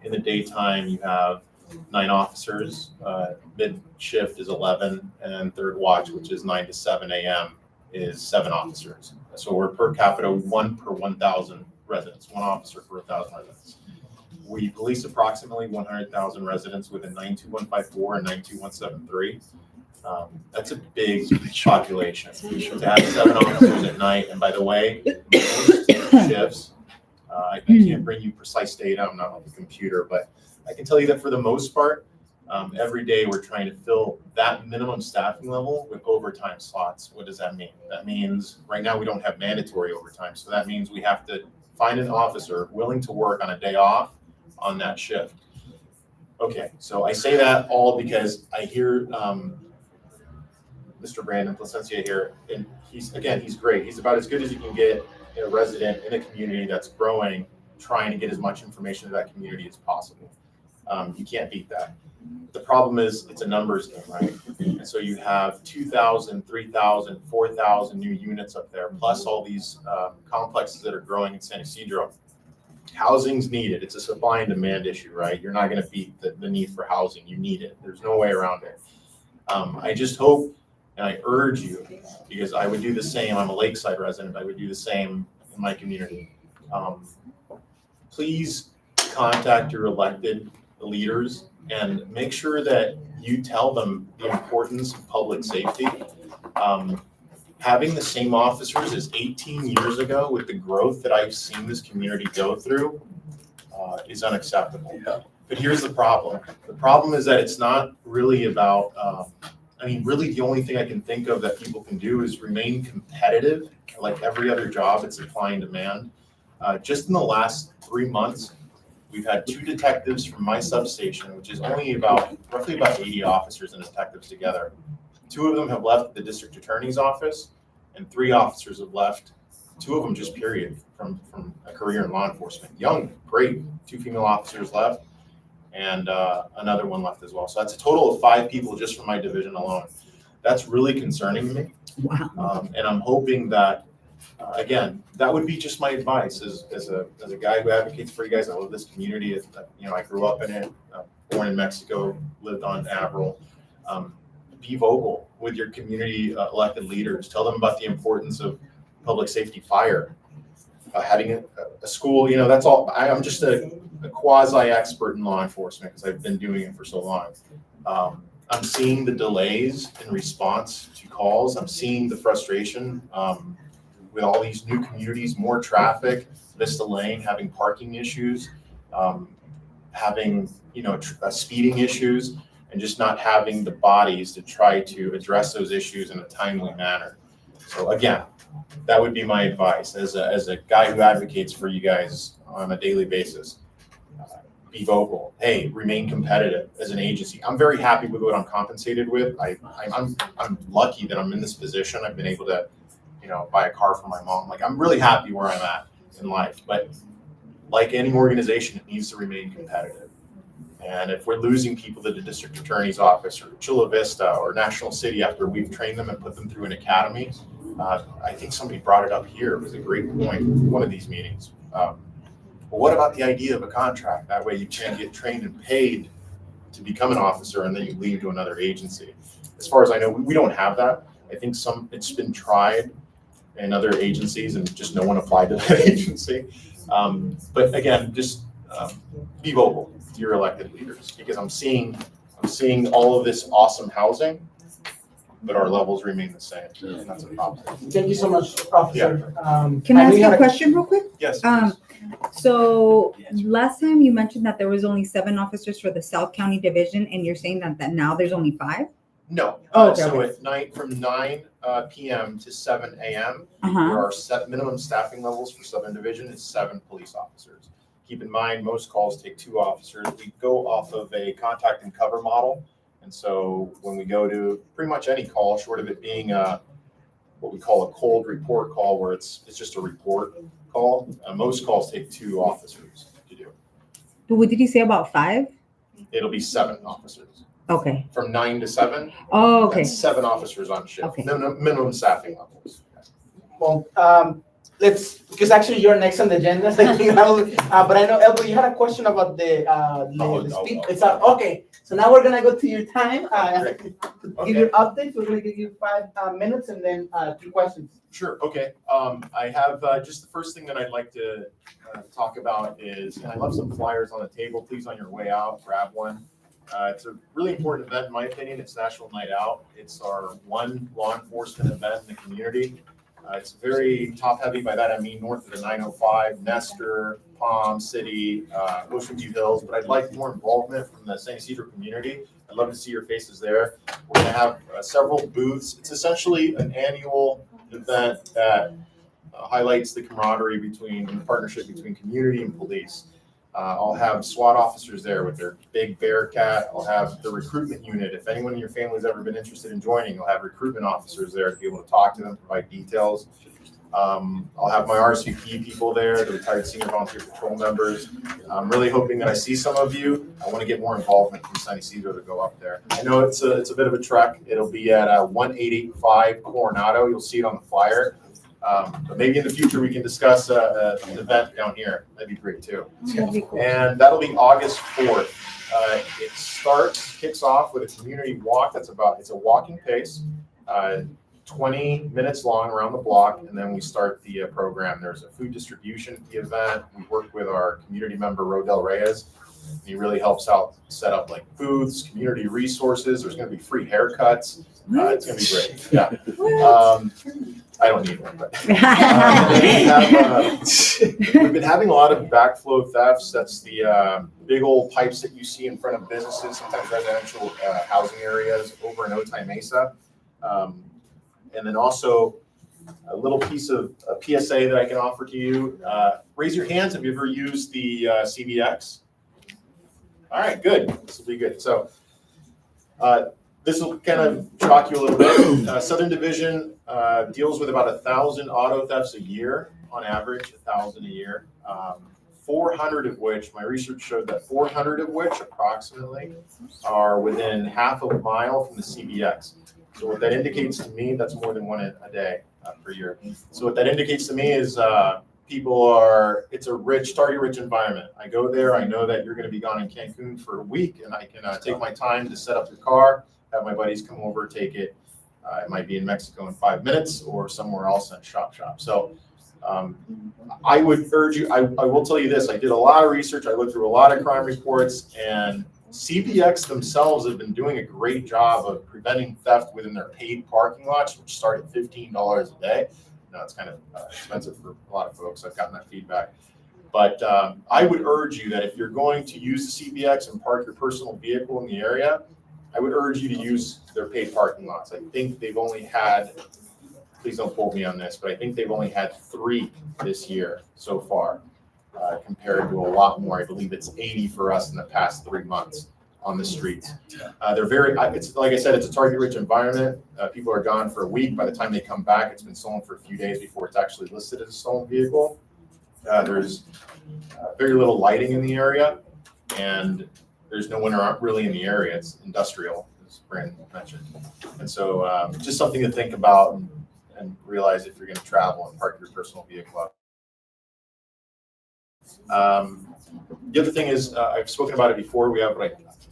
In the daytime, you have 9 officers, mid shift is 11, and third watch, which is 9 to 7 a.m., is 7 officers. So we're per capita 1 per 1,000 residents, 1 officer per 1,000 residents. We police approximately 100,000 residents with a 92154 and 92173. That's a big population. To have 7 officers at night, and by the way, most shifts, I can't bring you precise data, I'm not on the computer, but I can tell you that for the most part, every day we're trying to fill that minimum staffing level with overtime slots. What does that mean? That means right now we don't have mandatory overtime. So that means we have to find an officer willing to work on a day off on that shift. Okay, so I say that all because I hear Mr. Brandon Placencia here, and he's great. He's about as good as you can get a resident in a community that's growing, trying to get as much information to that community as possible. You can't beat that. The problem is it's a numbers game, right? And so you have 2,000, 3,000, 4,000 new units up there, plus all these complexes that are growing in San Ysidro. Housing's needed. It's a supply and demand issue, right? You're not going to beat the need for housing. You need it. There's no way around it. I just hope, and I urge you, because I would do the same. I'm a Lakeside resident. I would do the same in my community. Please contact your elected leaders and make sure that you tell them the importance of public safety. Having the same officers as 18 years ago with the growth that I've seen this community go through is unacceptable. But here's the problem. The problem is that it's not really about, really the only thing I can think of that people can do is remain competitive. Like every other job, it's supply and demand. Just in the last 3 months, we've had 2 detectives from my substation, which is only roughly about 80 officers and detectives together. 2 of them have left the district attorney's office, and 3 officers have left, 2 of them just period, from a career in law enforcement. Young, great, 2 female officers left. and another one left as well. So that's a total of 5 people just from my division alone. That's really concerning to me. Wow. And I'm hoping that, again, that would be just my advice as a guy who advocates for you guys. I love this community. I grew up in it, born in Mexico, lived on Avril. Be vocal with your community elected leaders. Tell them about the importance of public safety fire. Having a school, that's all. I'm just a quasi-expert in law enforcement because I've been doing it for so long. I'm seeing the delays in response to calls. I'm seeing the frustration with all these new communities, more traffic, Vista Lane having parking issues, having speeding issues, and just not having the bodies to try to address those issues in a timely manner. So again, that would be my advice as a guy who advocates for you guys on a daily basis. Be vocal. Hey, remain competitive as an agency. I'm very happy with what I'm compensated with. I'm lucky that I'm in this position. I've been able to, buy a car for my mom. Like, I'm really happy where I'm at in life. But like any organization, it needs to remain competitive. And if we're losing people to the district attorney's office or Chula Vista or National City after we've trained them and put them through an academy, I think somebody brought it up here. It was a great point in one of these meetings. Well, what about the idea of a contract? That way you can get trained and paid to become an officer and then you leave to another agency. As far as I know, we don't have that. I think it's been tried in other agencies and just no one applied to that agency. But again, just be vocal to your elected leaders because I'm seeing all of this awesome housing, but our levels remain the same. And that's a problem. Thank you so much, Officer. Can I ask you a question real quick? Yes. So last time you mentioned that there was only 7 officers for the South County Division, and you're saying that now there's only 5? No. Okay, So okay. at night from 9 p.m. to 7 a.m., Uh-huh. there are minimum staffing levels for Southern Division is 7 police officers. Keep in mind, most calls take 2 officers. We go off of a contact and cover model. And so when we go to pretty much any call, short of it being what we call a cold report call, where it's just a report call, most calls take 2 officers to do. What did you say about 5? It'll be 7 officers. Okay. From 9 to 7. Oh, okay. That's 7 officers on shift. Okay. Minimum staffing levels. Well, because actually you're next on the agenda. But I know, Elbo, you had a question about the speak. It's okay. So now we're gonna go to your time. Give your updates. We're gonna give you 5 minutes and then 2 questions. Sure. Okay. I have just the first thing that I'd like to talk about is, and I left some flyers on the table. Please, on your way out, grab one. It's a really important event, in my opinion. It's National Night Out. It's our one law enforcement event in the community. It's very top heavy. By that, I mean north of the 905, Nestor, Palm City, Ocean View Hills. But I'd like more involvement from the San Ysidro community. I'd love to see your faces there. We're going to have several booths. It's essentially an annual event that highlights the camaraderie the partnership between community and police. I'll have SWAT officers there with their big Bearcat. I'll have the recruitment unit. If anyone in your family's ever been interested in joining, I'll have recruitment officers there to be able to talk to them, provide details. I'll have my RSVP people there, the retired senior volunteer patrol members. I'm really hoping that I see some of you. I want to get more involvement from San Ysidro to go up there. I know it's a bit of a trek. It'll be at 1885 Coronado. You'll see it on the flyer. But maybe in the future we can discuss an event down here. That'd be great too. That'd be cool. And that'll be August 4th. It kicks off with a community walk. It's a walking pace, 20 minutes long around the block, and then we start the program. There's a food distribution at the event. We work with our community member Rodel Reyes. He really helps out set up like booths, community resources. There's going to be free haircuts. It's going to be great. Yeah. I don't need one, but we've been having a lot of backflow thefts. That's the big old pipes that you see in front of businesses, sometimes residential housing areas over in Otay Mesa. And then also a little piece of a PSA that I can offer to you. Raise your hands. Have you ever used the CBX? All right, good. This will be good. So this will kind of shock you a little bit. Southern Division deals with about 1,000 auto thefts a year, on average, 1,000 a year. 400 of which, my research showed that 400 of which approximately are within half a mile from the CBX. So what that indicates to me, that's more than one a day per year. So what that indicates to me is it's a rich, target-rich environment. I go there, I know that you're going to be gone in Cancun for a week, and I can take my time to set up your car, have my buddies come over, take it. It might be in Mexico in 5 minutes or somewhere else in shop. So I would urge you, I will tell you this, I did a lot of research, I looked through a lot of crime reports, and CBX themselves have been doing a great job of preventing theft within their paid parking lots, which start at $15 a day. Now it's kind of expensive for a lot of folks. I've gotten that feedback. But I would urge you that if you're going to use the CBX and park your personal vehicle in the area, I would urge you to use their paid parking lots. I think they've only had, please don't quote me on this, but I think they've only had 3 this year so far, compared to a lot more. I believe it's 80 for us in the past 3 months on the streets. They're very, it's like I said, it's a target-rich environment. People are gone for a week. By the time they come back, it's been stolen for a few days before it's actually listed as a stolen vehicle. There's very little lighting in the area, and there's no one really in the area. It's industrial, as Brandon mentioned. And so just something to think about and realize if you're going to travel and park your personal vehicle out. The other thing is, I've spoken about it before. We have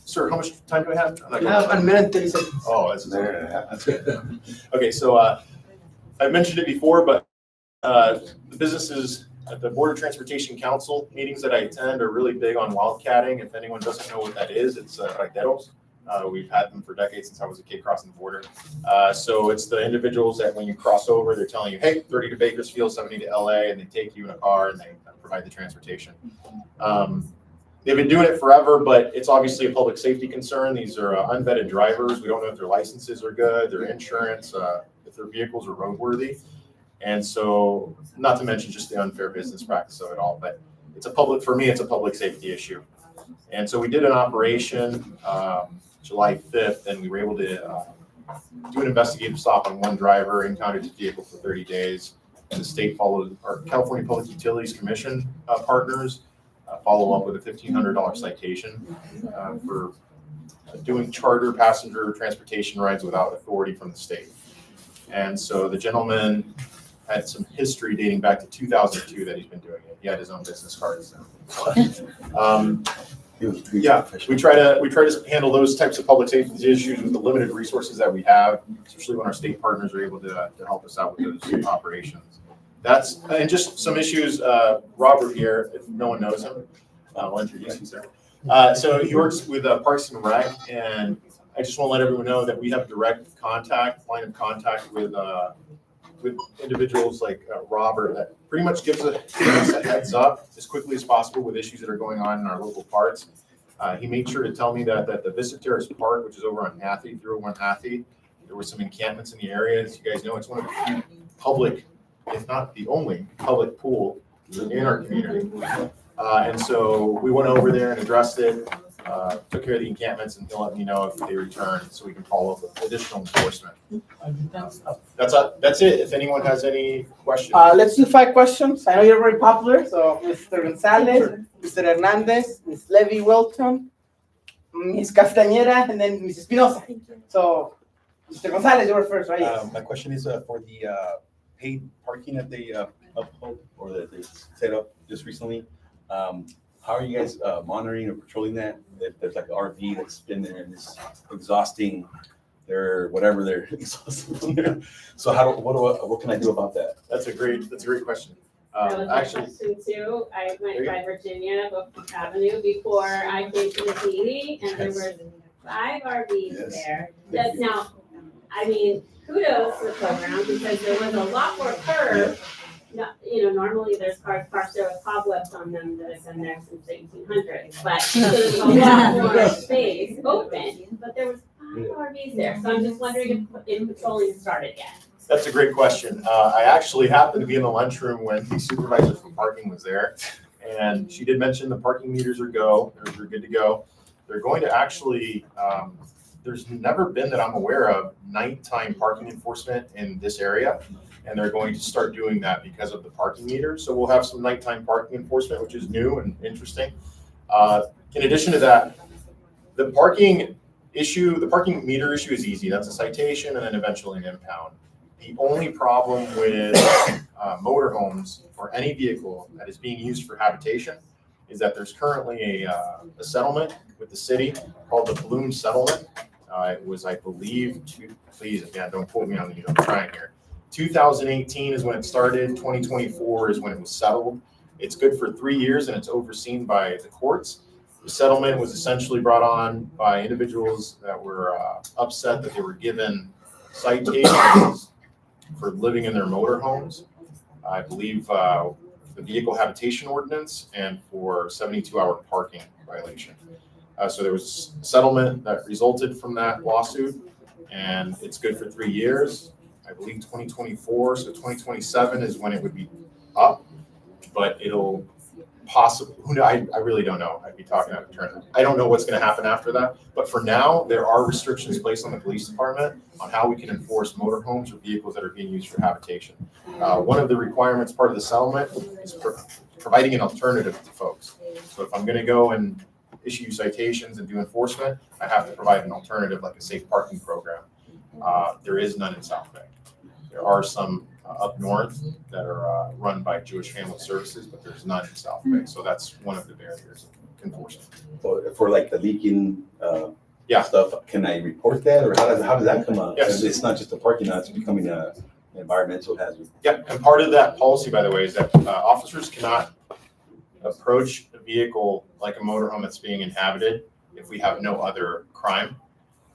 sir, how much time do I have? You have 1 minute, 30 seconds. Oh, that's good. Okay, so I mentioned it before, but the businesses at the Border Transportation Council meetings that I attend are really big on wildcatting. If anyone doesn't know what that is, it's raideros. We've had them for decades since I was a kid crossing the border. So it's the individuals that when you cross over, they're telling you, hey, 30 to Bakersfield, 70 to LA, and they take you in a car and they provide the transportation. They've been doing it forever, but it's obviously a public safety concern. These are unvetted drivers. We don't know if their licenses are good, their insurance, if their vehicles are roadworthy. And so, not to mention just the unfair business practice of it all, but for me, it's a public safety issue. And so we did an operation July 5th, and we were able to do an investigative stop on one driver, impounded his vehicle for 30 days. And the state followed, our California Public Utilities Commission partners follow up with a $1,500 citation for doing charter passenger transportation rides without authority from the state. And so the gentleman had some history dating back to 2002 that he's been doing it. He had his own business cards. Yeah, we try to handle those types of public safety issues with the limited resources that we have, especially when our state partners are able to help us out with those operations. And just some issues. Robert here, if no one knows him, I'll introduce you, sir. So he works with Parks and Rec, and I just want to let everyone know that we have direct line of contact with individuals like Robert that pretty much gives us a heads up as quickly as possible with issues that are going on in our local parks. He made sure to tell me that the Vista Terrace Park, which is over on Hathey, 301 Hathey, there were some encampments in the area. As you guys know, it's one of the few public, if not the only public pool in our community. And so we went over there and addressed it, took care of the encampments, and he'll let me know if they return so we can follow up with additional enforcement. That's it. If anyone has any questions. Let's do 5 questions. I know you're very popular. So Mr. Gonzalez, Mr. Hernandez, Ms. Levy Wilton, Ms. Castañeda, and then Ms. Espinosa. So Mr. Gonzalez, you were first, right? My question is for the paid parking that they uphold or that they set up just recently. How are you guys monitoring or patrolling that? If there's like an RV that's been there and is exhausting their whatever they're exhausting there. So what can I do about that? That's a great question. That was my question too. I went by Virginia Avenue before I came to the meeting, and there were 5 RVs there. Now, I mean, kudos to the program because there was a lot more curb. Normally there's cars parked there with cobwebs on them that have been there since the 1800s, but there's a lot more space open, but there was 5 RVs there. So I'm just wondering if patrolling started yet. That's a great question. I actually happened to be in the lunchroom when the supervisor for parking was there, and she did mention the parking meters are they're good to go. They're going to actually, there's never been that I'm aware of nighttime parking enforcement in this area. and they're going to start doing that because of the parking meters. So we'll have some nighttime parking enforcement, which is new and interesting. In addition to that, the parking meter issue is easy. That's a citation and then eventually an impound. The only problem with motorhomes or any vehicle that is being used for habitation is that there's currently a settlement with the city called the Bloom Settlement. It was, I believe, please, again, don't quote me on the, I'm trying here. 2018 is when it started. 2024 is when it was settled. It's good for 3 years and it's overseen by the courts. The settlement was essentially brought on by individuals that were upset that they were given citations for living in their motorhomes. I believe the vehicle habitation ordinance and for 72-hour parking violation. So there was a settlement that resulted from that lawsuit, and it's good for 3 years. I believe 2024, so 2027 is when it would be up, but it'll possibly, I really don't know. I'd be talking out of turn. I don't know what's going to happen after that, but for now, there are restrictions placed on the police department on how we can enforce motorhomes or vehicles that are being used for habitation. One of the requirements part of the settlement is providing an alternative to folks. So if I'm going to go and issue citations and do enforcement, I have to provide an alternative like a safe parking program. There is none in South Bay. There are some up north that are run by Jewish Family Services, but there's none in South Bay. So that's one of the barriers of enforcement. For like the leaking stuff, can I report that, or how does that come out? Yes. It's not just a parking lot; it's becoming an environmental hazard. Yeah, and part of that policy, by the way, is that officers cannot approach a vehicle like a motorhome that's being inhabited if we have no other crime.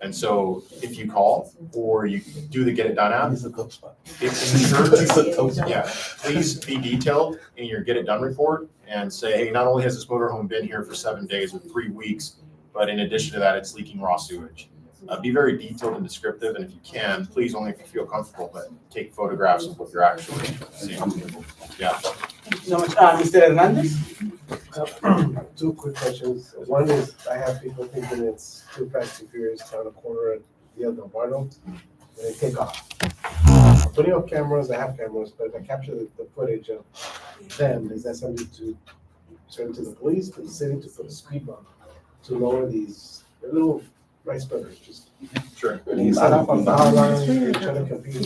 And so if you call or you do the Get It Done app, It's a tough spot. it's ensured please be detailed in your Get It Done report and say, hey, not only has this motorhome been here for 7 days or 3 weeks, but in addition to that, it's leaking raw sewage. Be very detailed and descriptive, and if you can, please, only if you feel comfortable, but take photographs of what you're actually seeing. Yeah. Thank you so much. Mr. Hernandez? Two quick questions. One is, I have people thinking it's too fast and furious down the corner at the other Barno, and they take off. I'm putting up cameras, I have cameras, but if I capture the footage of them, is that something to send to the police, to the city, to put a speed bump, to lower these little rice burgers, just sure. set up on power lines, and try to compete.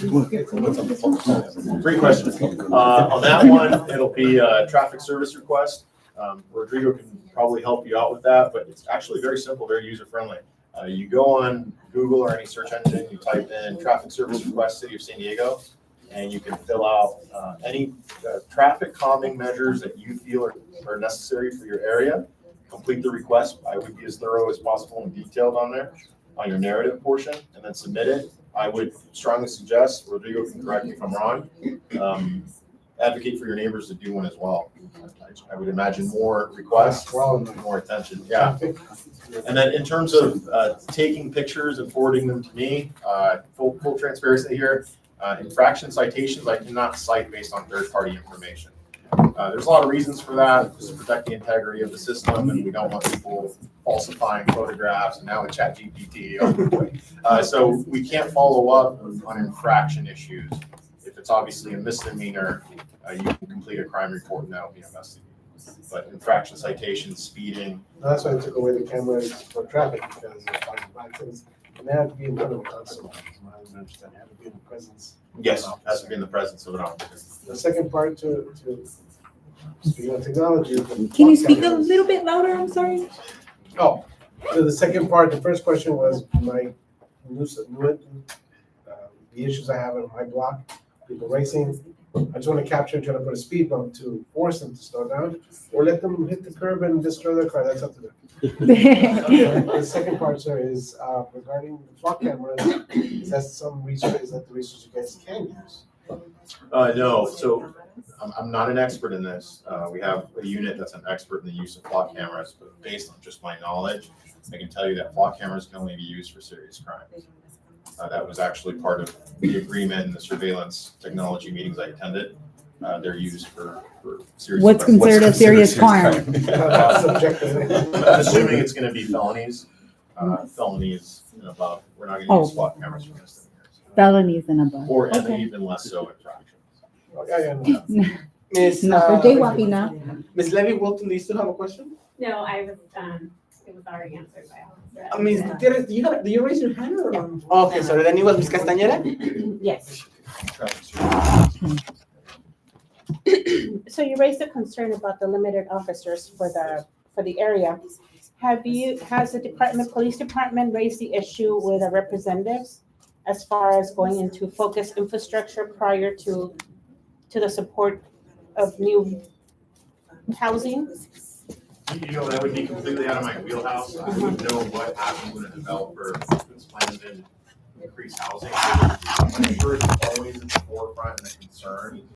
Great question. On that one, it'll be a traffic service request. Rodrigo can probably help you out with that, but it's actually very simple, very user-friendly. You go on Google or any search engine, you type in traffic service request City of San Diego, and you can fill out any traffic calming measures that you feel are necessary for your area. Complete the request. I would be as thorough as possible and detailed on there, on your narrative portion, and then submit it. I would strongly suggest, Rodrigo can correct me if I'm wrong, advocate for your neighbors to do one as well. I would imagine more requests, more attention. Yeah. And then in terms of taking pictures and forwarding them to me, full transparency here, infraction citations I cannot cite based on third-party information. There's a lot of reasons for that, just to protect the integrity of the system, and we don't want people falsifying photographs, and now with ChatGPT. So we can't follow up on infraction issues. If it's obviously a misdemeanor, you can complete a crime report and that'll be investigated. But infraction citations, speeding. That's why I took away the cameras for traffic, because if I accidents, and they have to be in front of a constable. I understand, they have to be in the presence. Yes, has to be in the presence of an officer. The second part to speaking of technology. Can you speak a little bit louder? I'm sorry. Oh, so the second part, the first question was my the issues I have on my block, people racing. I just want to capture and try to put a speed bump to force them to slow down, or let them hit the curb and destroy their car. That's up to them. The second part, sir, is regarding the flock cameras. Is that some research? Is that the research you guys can use? No, so I'm not an expert in this. We have a unit that's an expert in the use of flock cameras, but based on just my knowledge, I can tell you that flock cameras can only be used for serious crimes. That was actually part of the agreement and the surveillance technology meetings I attended. They're used for serious. What's considered a serious crime? I'm assuming it's going to be felonies. Felonies and above. We're not going to use flock cameras for misdemeanors. Felonies and above. Or and Okay. even less so infractions. Yeah, yeah. Miss, Not for jaywalking now. Miss Levy Wilton, do you still have a question? No, I was, it was already answered by all. Miss Gutierrez, do you raise your hand or? Okay, sorry, then it was Miss Castañeda? Yes. So you raised a concern about the limited officers for the area. Has the police department raised the issue with the representatives as far as going into focused infrastructure prior to the support of new housing? You know, that would be completely out of my wheelhouse. I wouldn't know what happens when a developer plans in increased housing. I'm sure it's always at the forefront and a concern.